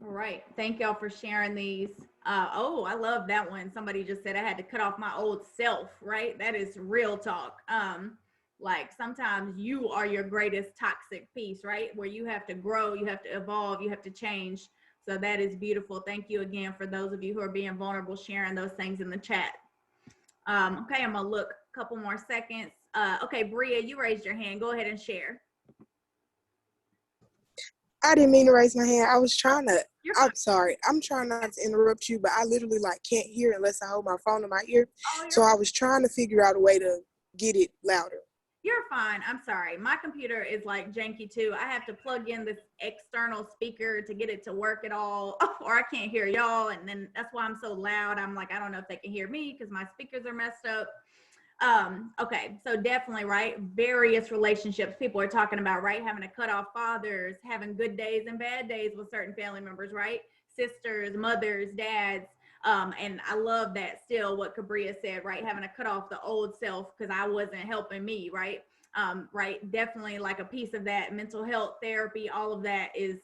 All right. Thank y'all for sharing these. Oh, I love that one. Somebody just said I had to cut off my old self, right? That is real talk. Like sometimes you are your greatest toxic piece, right? Where you have to grow, you have to evolve, you have to change. So that is beautiful. Thank you again for those of you who are being vulnerable, sharing those things in the chat. Okay, I'm gonna look a couple more seconds. Okay, Bria, you raised your hand. Go ahead and share. I didn't mean to raise my hand. I was trying to, I'm sorry. I'm trying not to interrupt you, but I literally like can't hear unless I hold my phone in my ear. So I was trying to figure out a way to get it louder. You're fine. I'm sorry. My computer is like janky too. I have to plug in this external speaker to get it to work at all, or I can't hear y'all. And then that's why I'm so loud. I'm like, I don't know if they can hear me because my speakers are messed up. Okay, so definitely, right, various relationships people are talking about, right, having to cut off fathers, having good days and bad days with certain family members, right, sisters, mothers, dads. And I love that still what Cabria said, right, having to cut off the old self because I wasn't helping me, right. Right, definitely like a piece of that mental health therapy, all of that is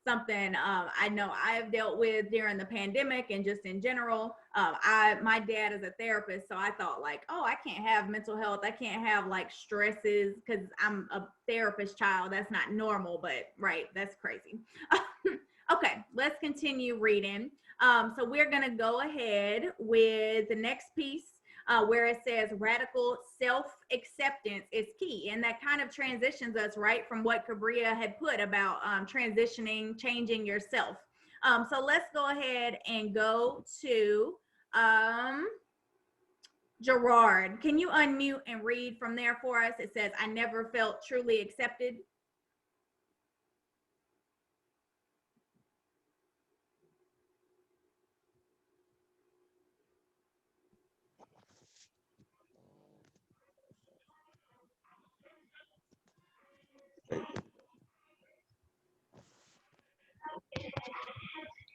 something I know I've dealt with during the pandemic and just in general. My dad is a therapist, so I thought like, oh, I can't have mental health. I can't have like stresses because I'm a therapist child. That's not normal, but right, that's crazy. Okay, let's continue reading. So we're gonna go ahead with the next piece. Where it says radical self-acceptance is key. And that kind of transitions us, right, from what Cabria had put about transitioning, changing yourself. So let's go ahead and go to Gerard. Can you unmute and read from there for us? It says, I never felt truly accepted.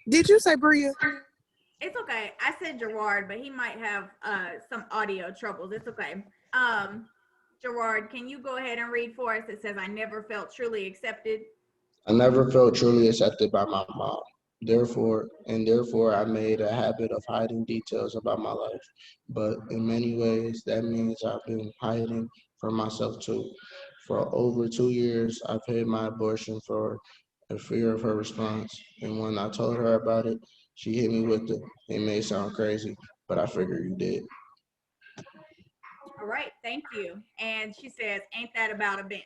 Did you say Bria? It's okay. I said Gerard, but he might have some audio troubles. It's okay. Gerard, can you go ahead and read for us? It says, I never felt truly accepted. I never felt truly accepted by my mom. Therefore, I made a habit of hiding details about my life. But in many ways, that means I've been hiding from myself too. For over 2 years, I've hid my abortion for a fear of her response. And when I told her about it, she hit me with the, it may sound crazy, but I figured you did. All right, thank you. And she says, ain't that about a bench?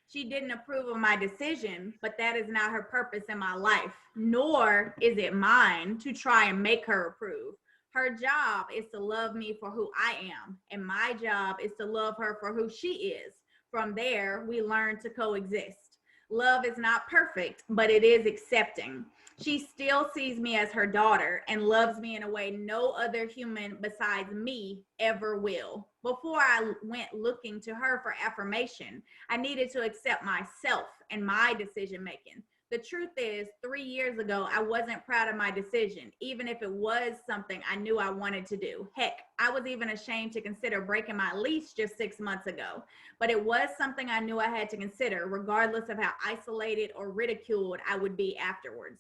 She didn't approve of my decision, but that is not her purpose in my life, nor is it mine to try and make her approve. Her job is to love me for who I am, and my job is to love her for who she is. From there, we learn to coexist. Love is not perfect, but it is accepting. She still sees me as her daughter and loves me in a way no other human besides me ever will. Before I went looking to her for affirmation, I needed to accept myself and my decision making. The truth is, 3 years ago, I wasn't proud of my decision, even if it was something I knew I wanted to do. Heck, I was even ashamed to consider breaking my lease just 6 months ago. But it was something I knew I had to consider, regardless of how isolated or ridiculed I would be afterwards.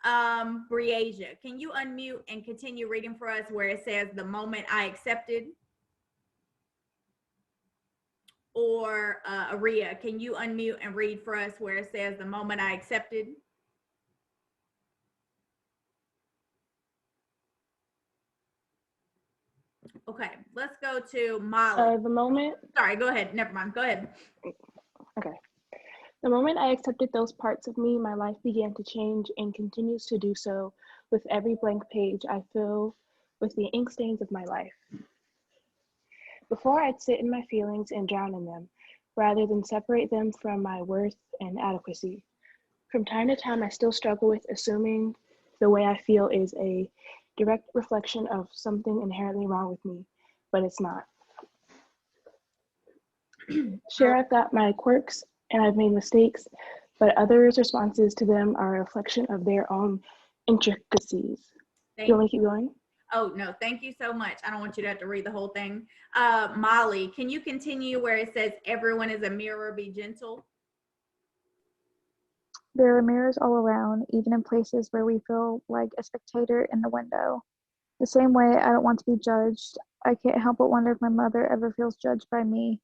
Briasia, can you unmute and continue reading for us where it says the moment I accepted? Or Aria, can you unmute and read for us where it says the moment I accepted? Okay, let's go to Molly. The moment. Sorry, go ahead. Never mind. Go ahead. Okay. The moment I accepted those parts of me, my life began to change and continues to do so with every blank page I fill with the ink stains of my life. Before, I'd sit in my feelings and drown in them, rather than separate them from my worth and adequacy. From time to time, I still struggle with assuming the way I feel is a direct reflection of something inherently wrong with me, but it's not. Sure, I've got my quirks and I've made mistakes, but others' responses to them are a reflection of their own intricacies. Do you want me to keep going? Oh, no, thank you so much. I don't want you to have to read the whole thing. Molly, can you continue where it says, everyone is a mirror, be gentle? There are mirrors all around, even in places where we feel like a spectator in the window. The same way I don't want to be judged, I can't help but wonder if my mother ever feels judged by me.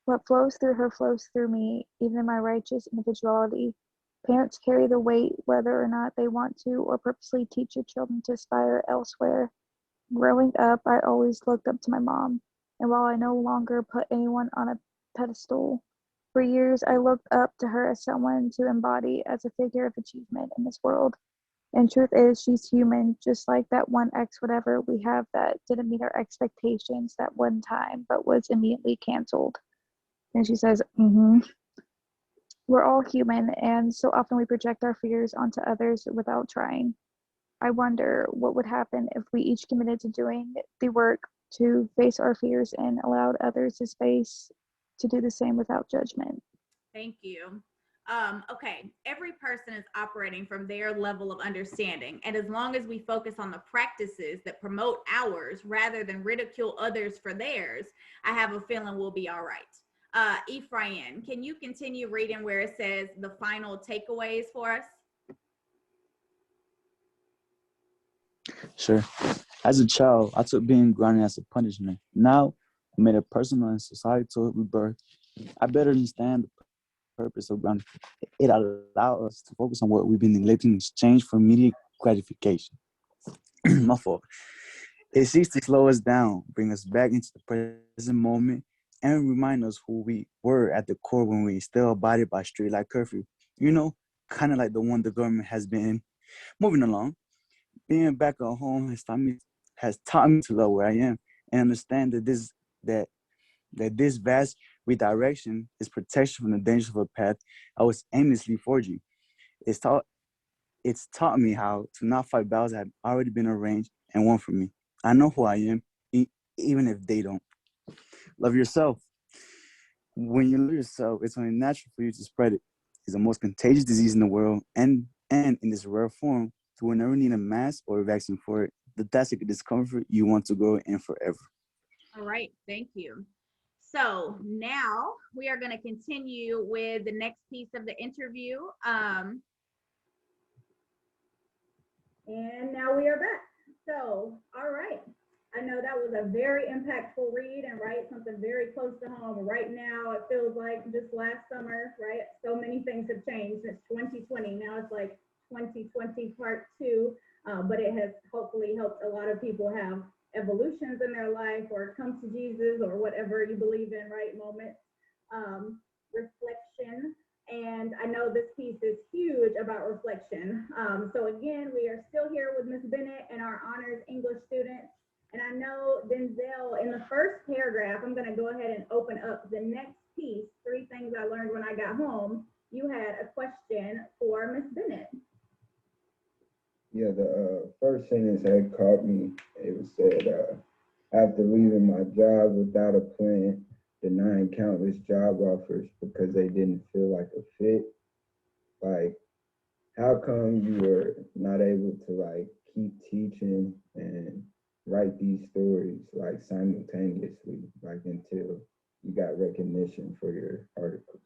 What flows through her flows through me, even in my righteous individuality. Parents carry the weight whether or not they want to or purposely teach their children to aspire elsewhere. Growing up, I always looked up to my mom, and while I no longer put anyone on a pedestal, for years I looked up to her as someone to embody as a figure of achievement in this world. And truth is, she's human, just like that one ex whatever we have that didn't meet our expectations that one time, but was immediately canceled. And she says, We're all human, and so often we project our fears onto others without trying. I wonder what would happen if we each committed to doing the work to face our fears and allowed others the space to do the same without judgment. Thank you. Okay, every person is operating from their level of understanding. And as long as we focus on the practices that promote ours rather than ridicule others for theirs, I have a feeling we'll be all right. Ephraim, can you continue reading where it says the final takeaways for us? Sure. As a child, I took being grounded as a punishment. Now, I made a personal and societal rebirth. I better understand the purpose of grounding. It allows us to focus on what we've been neglecting in exchange for immediate gratification. My fault. It seeks to slow us down, bring us back into the present moment, and remind us who we were at the core when we still abided by straight light curfew. You know, kind of like the one the government has been moving along. Being back at home has taught me to love where I am and understand that this vast redirection is protection from the dangers of a path I was aimlessly forging. It's taught me how to not fight battles that have already been arranged and won for me. I know who I am, even if they don't. Love yourself. When you love yourself, it's only natural for you to spread it. It's the most contagious disease in the world, and in this rare form, you will never need a mask or a vaccine for it. That's a discomfort you want to grow in forever. All right, thank you. So now we are going to continue with the next piece of the interview. And now we are back. So, all right. I know that was a very impactful read and right, something very close to home. Right now, it feels like just last summer, right? So many things have changed since 2020. Now it's like 2020 part 2, but it has hopefully helped a lot of people have evolutions in their life or come to Jesus or whatever you believe in, right? Moments, reflection. And I know this piece is huge about reflection. So again, we are still here with Ms. Bennett and our honors English students. And I know Denzel, in the first paragraph, I'm going to go ahead and open up the next piece, 3 things I learned when I got home. You had a question for Miss Bennett. Yeah, the first sentence had caught me. It was said, after leaving my job without a plan, denying countless job offers because they didn't feel like a fit. Like, how come you were not able to like keep teaching and write these stories like simultaneously, like until you got recognition for your articles?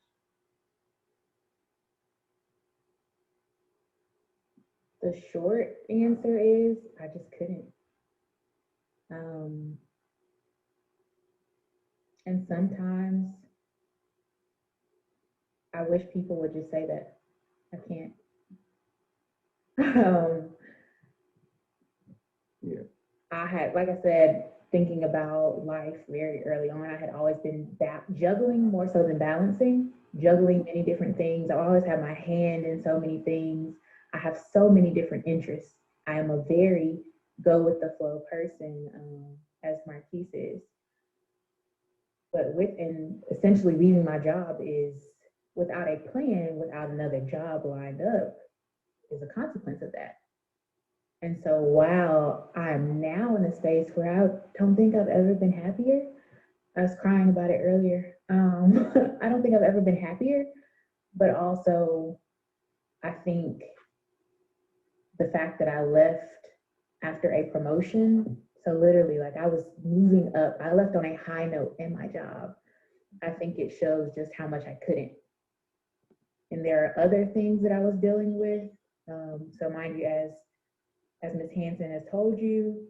The short answer is I just couldn't. And sometimes I wish people would just say that. I can't. Yeah. I had, like I said, thinking about life very early on, I had always been juggling more so than balancing, juggling many different things. I always had my hand in so many things. I have so many different interests. I am a very go with the flow person, as Marquise is. But and essentially leaving my job is without a plan, without another job lined up, is a consequence of that. And so while I'm now in a space where I don't think I've ever been happier, I was crying about it earlier. I don't think I've ever been happier, but also I think the fact that I left after a promotion, so literally like I was moving up, I left on a high note in my job. I think it shows just how much I couldn't. And there are other things that I was dealing with. So mind you, as Ms. Hanson has told you,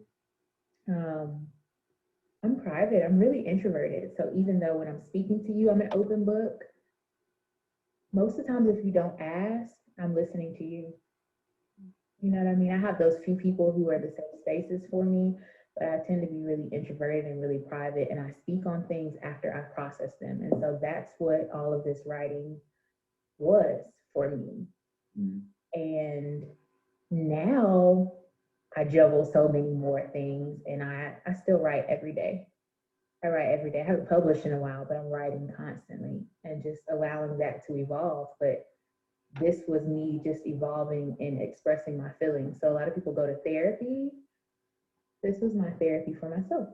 I'm private. I'm really introverted. So even though when I'm speaking to you, I'm an open book, most of the times if you don't ask, I'm listening to you. You know what I mean? I have those few people who are the same spaces for me, but I tend to be really introverted and really private, and I speak on things after I process them. And so that's what all of this writing was for me. Mm-hmm. And now I juggle so many more things, and I still write every day. I write every day. I haven't published in a while, but I'm writing constantly and just allowing that to evolve. But this was me just evolving and expressing my feelings. So a lot of people go to therapy. This was my therapy for myself.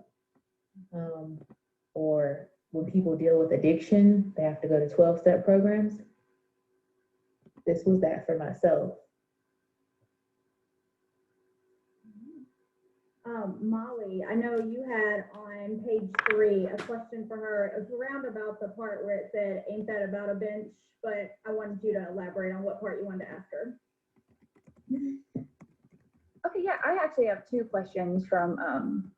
Or when people deal with addiction, they have to go to 12-step programs. This was that for myself. Molly, I know you had on page 3 a question for her. It's around about the part where it said, "Ain't that about a bench?" But I wanted you to elaborate on what part you wanted to ask her. Okay, yeah, I actually have 2 questions from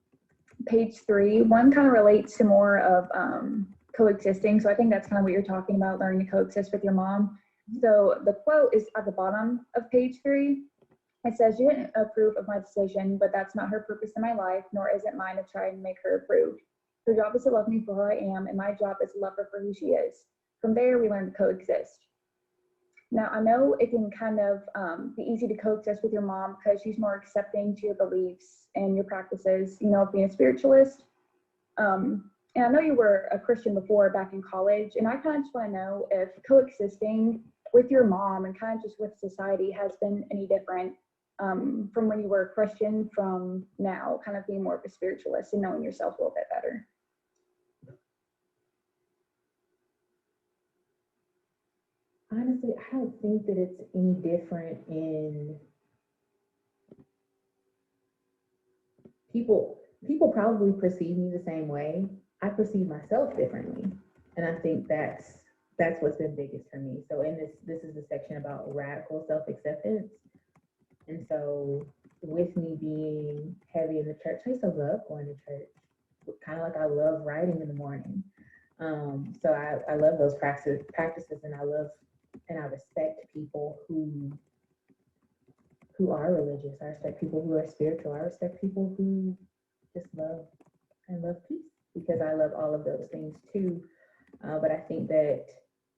page 3. One kind of relates to more of coexisting. So I think that's kind of what you're talking about, learning to coexist with your mom. So the quote is at the bottom of page 3. It says, "You didn't approve of my decision, but that's not her purpose in my life, nor is it mine to try and make her approve. Her job is to love me for who I am, and my job is to love her for who she is. From there, we learn to coexist." Now, I know it can kind of be easy to coexist with your mom because she's more accepting to your beliefs and your practices, you know, being a spiritualist. And I know you were a Christian before back in college, and I kind of just want to know if coexisting with your mom and kind of just with society has been any different from when you were a Christian from now, kind of being more of a spiritualist and knowing yourself a little bit better. Honestly, I don't think that it's any different in people probably perceive me the same way. I perceive myself differently. And I think that's what's been biggest for me. So in this is the section about radical self-acceptance. And so with me being heavy in the church, I used to love going to church. Kind of like I love writing in the morning. So I love those practices, and I love and I respect people who are religious. I respect people who are spiritual. I respect people who just love peace, because I love all of those things too. But I think that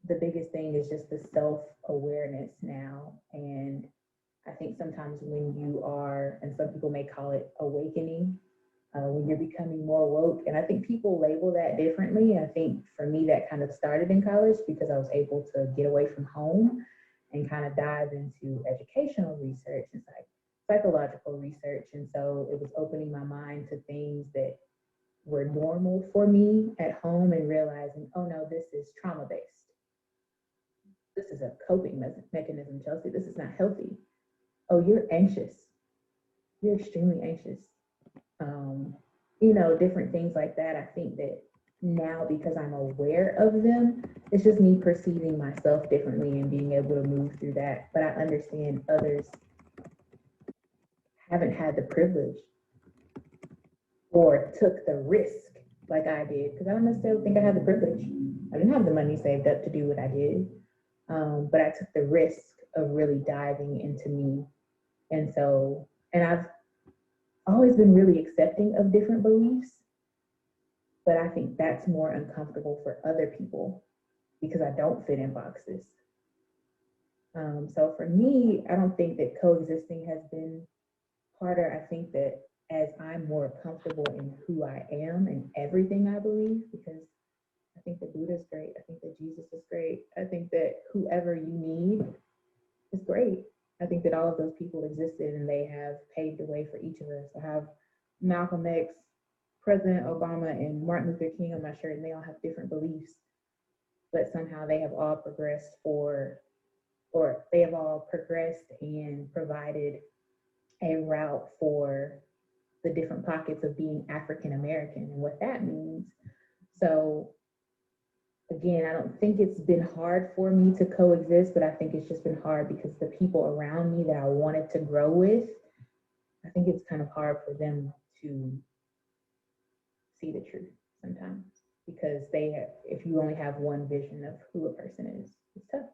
the biggest thing is just the self-awareness now. And I think sometimes when you are, and some people may call it awakening, when you're becoming more woke. And I think people label that differently. I think for me, that kind of started in college because I was able to get away from home and kind of dive into educational research and psychological research. And so it was opening my mind to things that were normal for me at home and realizing, oh no, this is trauma-based. This is a coping mechanism, Chelsie. This is not healthy. Oh, you're anxious. You're extremely anxious. Different things like that. I think that now, because I'm aware of them, it's just me perceiving myself differently and being able to move through that. But I understand others haven't had the privilege or took the risk like I did, because I don't necessarily think I had the privilege. I didn't have the money saved up to do what I did, but I took the risk of really diving into me. And I've always been really accepting of different beliefs, but I think that's more uncomfortable for other people because I don't fit in boxes. So for me, I don't think that coexisting has been harder. I think that as I'm more comfortable in who I am and everything I believe, because I think that Buddha is great. I think that Jesus is great. I think that whoever you need is great. I think that all of those people existed and they have paved the way for each of us. I have Malcolm X, President Obama, and Martin Luther King on my shirt, and they all have different beliefs, but somehow they have all progressed and provided a route for the different pockets of being African American and what that means. So again, I don't think it's been hard for me to coexist, but I think it's just been hard because the people around me that I wanted to grow with, I think it's kind of hard for them to see the truth sometimes, because if you only have one vision of who a person is, it's tough.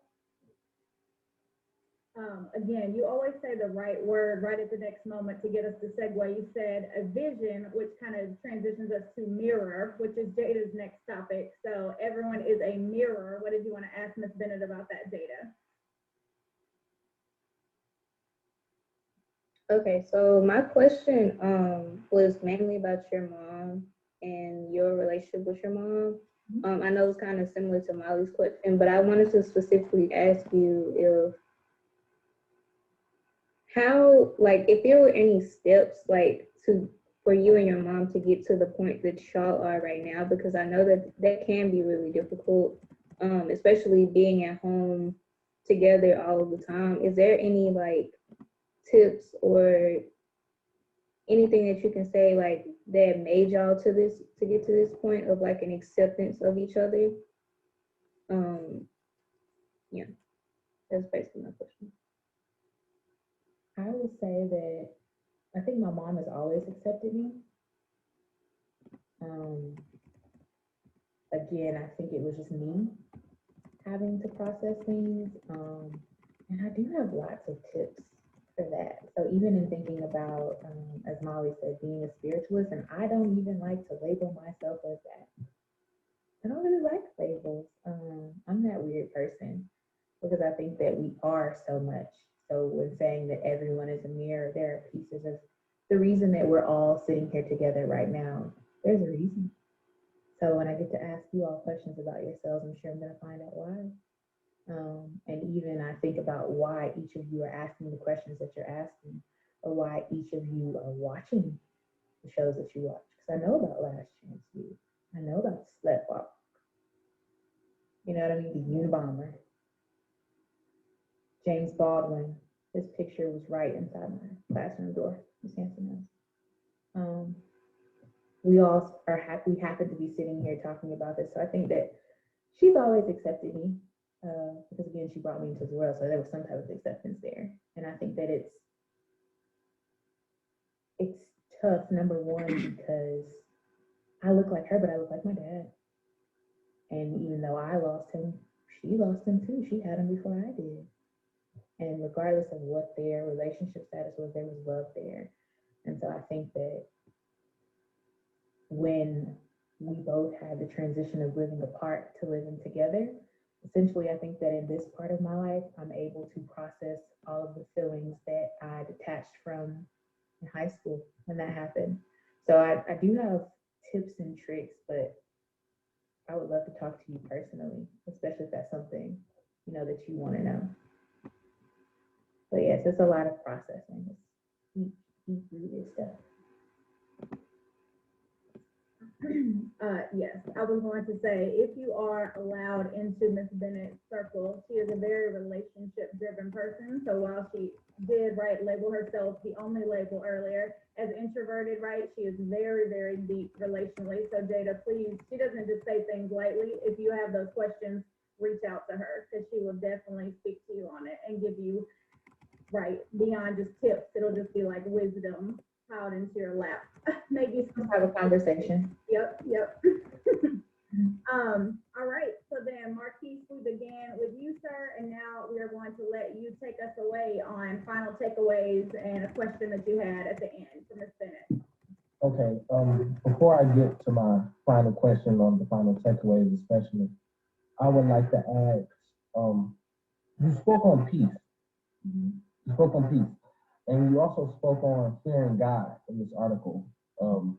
Again, you always say the right word right at the next moment to get us to segue. You said a vision, which kind of transitions us to mirror, which is Jada's next topic. So everyone is a mirror. What did you want to ask Ms. Bennett about that, Jada? Okay, so my question was mainly about your mom and your relationship with your mom. I know it's kind of similar to Molly's question, but I wanted to specifically ask you if there were any steps for you and your mom to get to the point that y'all are right now, because I know that can be really difficult, especially being at home together all of the time. Is there any tips or anything that you can say that made y'all to get to this point of an acceptance of each other? Yeah, that's basically my question. I would say that I think my mom has always accepted me. Again, I think it was just me having to process things. And I do have lots of tips for that. So even in thinking about, as Molly said, being a spiritualist, and I don't even like to label myself as that. I don't really like labels. I'm that weird person because I think that we are so much. So when saying that everyone is a mirror, there are pieces of the reason that we're all sitting here together right now. There's a reason. So when I get to ask you all questions about yourselves, I'm sure I'm going to find out why. And even I think about why each of you are asking the questions that you're asking, or why each of you are watching the shows that you watch. Because I know about Last Chance U. I know about Slut-Walk. You know what I mean? The Unabomber. James Baldwin. This picture was right inside my classroom door. Miss Hanson knows. We all are happy. We happen to be sitting here talking about this. So I think that she's always accepted me. Because again, she brought me into the world, so there was some type of acceptance there. And I think that it's tough, number one, because I look like her, but I look like my dad. And even though I lost him, she lost him too. She had him before I did. And regardless of what their relationship status was, there was love there. And so I think that when we both had the transition of living apart to living together, essentially, I think that in this part of my life, I'm able to process all of the feelings that I detached from in high school when that happened. So I do have tips and tricks, but I would love to talk to you personally, especially if that's something, that you want to know. But yes, it's a lot of processing. It's deep-rooted stuff. Yes, I was going to say, if you are allowed into Miss Bennett's circle, she is a very relationship-driven person. So while she did, label herself the only label earlier as introverted, she is very, very deep relationally. So Jada, please, she doesn't just say things lightly. If you have those questions, reach out to her because she will definitely speak to you on it and give you, beyond just tips. It'll just be like wisdom piled into your lap. Maybe have a conversation. Yep. All right. So then, Marquise, we begin with you, sir, and now we are going to let you take us away on final takeaways and a question that you had at the end for Ms. Bennett. Okay. Before I get to my final question on the final takeaways, especially, I would like to ask. You spoke on peace. You spoke on peace. And you also spoke on fearing God in this article. And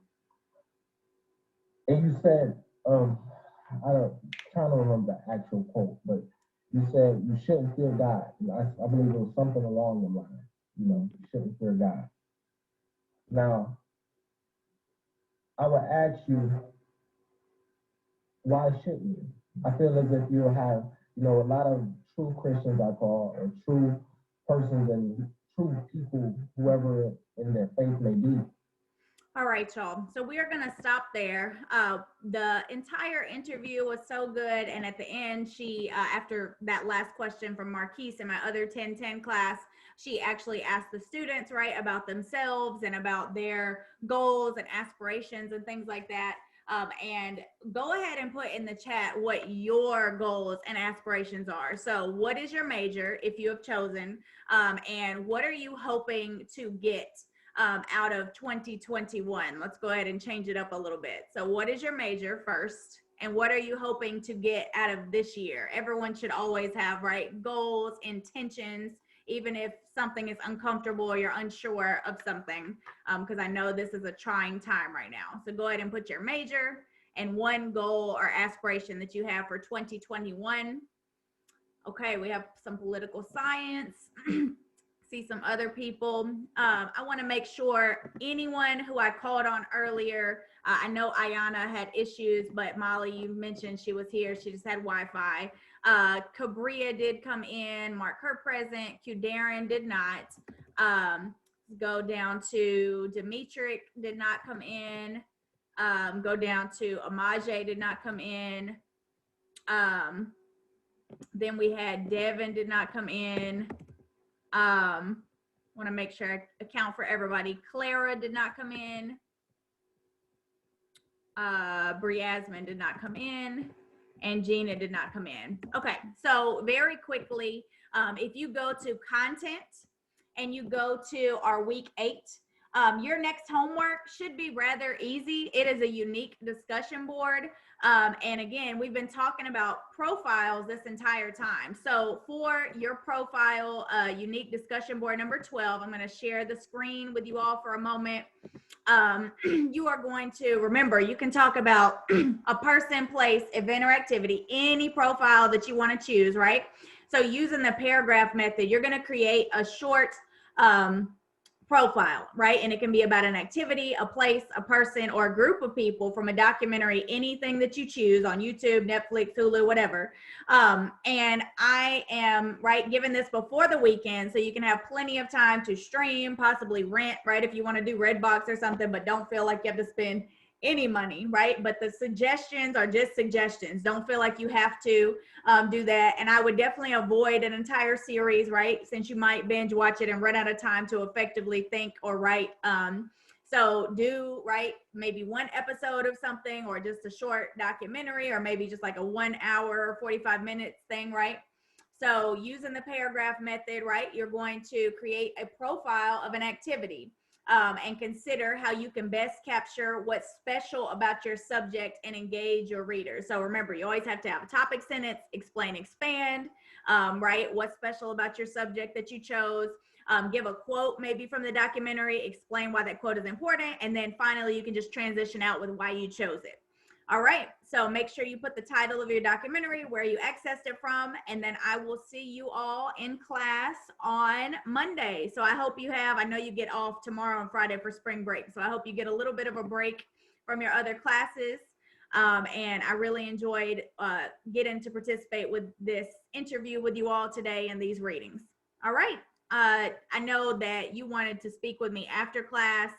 you said, I'm trying to remember the actual quote, but you said you shouldn't fear God. I believe it was something along the line. You shouldn't fear God. Now, I would ask you, why shouldn't you? I feel as if you have, a lot of true Christians, I call, or true persons and true people, whoever in their faith may be. All right, y'all. So we are going to stop there. The entire interview was so good. And at the end, she, after that last question from Marquise in my other 1010 class, she actually asked the students, about themselves and about their goals and aspirations and things like that. And go ahead and put in the chat what your goals and aspirations are. So what is your major if you have chosen? And what are you hoping to get out of 2021? Let's go ahead and change it up a little bit. So what is your major first? And what are you hoping to get out of this year? Everyone should always have, goals, intentions, even if something is uncomfortable or you're unsure of something, because I know this is a trying time right now. So go ahead and put your major and one goal or aspiration that you have for 2021. Okay, we have some political science. See some other people. I want to make sure anyone who I called on earlier, I know Ayana had issues, but Molly, you mentioned she was here. She just had Wi-Fi. Cabria did come in. Mark her present. Q Darren did not. Go down to Demetric did not come in. Go down to Amaje did not come in. Then we had Devin did not come in. Want to make sure I account for everybody. Clara did not come in. Briasmin did not come in. And Gina did not come in. Okay, so very quickly, if you go to content and you go to our week 8, your next homework should be rather easy. It is a unique discussion board. And again, we've been talking about profiles this entire time. So for your profile, unique discussion board number 12, I'm going to share the screen with you all for a moment. You are going to remember, you can talk about a person, place, event, or activity, any profile that you want to choose, right? So using the paragraph method, you're going to create a short profile, right? And it can be about an activity, a place, a person, or a group of people from a documentary, anything that you choose on YouTube, Netflix, Hulu, whatever. And I am, given this before the weekend, so you can have plenty of time to stream, possibly rent, if you want to do Redbox or something, but don't feel like you have to spend any money, but the suggestions are just suggestions. Don't feel like you have to do that. And I would definitely avoid an entire series, since you might binge watch it and run out of time to effectively think or write. So do maybe one episode of something, or just a short documentary, or maybe just like a 1 hour or 45 minutes thing, So using the paragraph method, you're going to create a profile of an activity. And consider how you can best capture what's special about your subject and engage your readers. So remember, you always have to have a topic sentence, explain, expand, what's special about your subject that you chose. give a quote maybe from the documentary, explain why that quote is important, and then finally you can just transition out with why you chose it. All right, so make sure you put the title of your documentary, where you accessed it from, and then I will see you all in class on Monday. So I hope you have, I know you get off tomorrow and Friday for spring break, so I hope you get a little bit of a break from your other classes. And I really enjoyed getting to participate with this interview with you all today and these readings. All right, I know that you wanted to speak with me after class.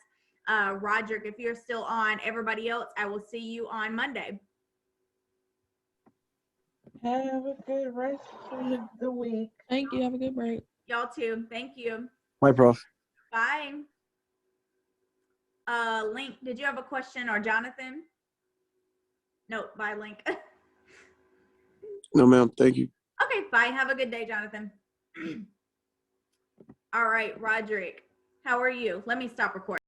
Roderick, if you're still on, everybody else, I will see you on Monday. Have a good rest of the week. Thank you. Have a good break. Y'all too. Thank you. Bye, Prof. Bye. Link, did you have a question, or Jonathan? No, bye, Link. No, ma'am. Thank you. Okay, bye. Have a good day, Jonathan. All right, Roderick, how are you? Let me stop recording.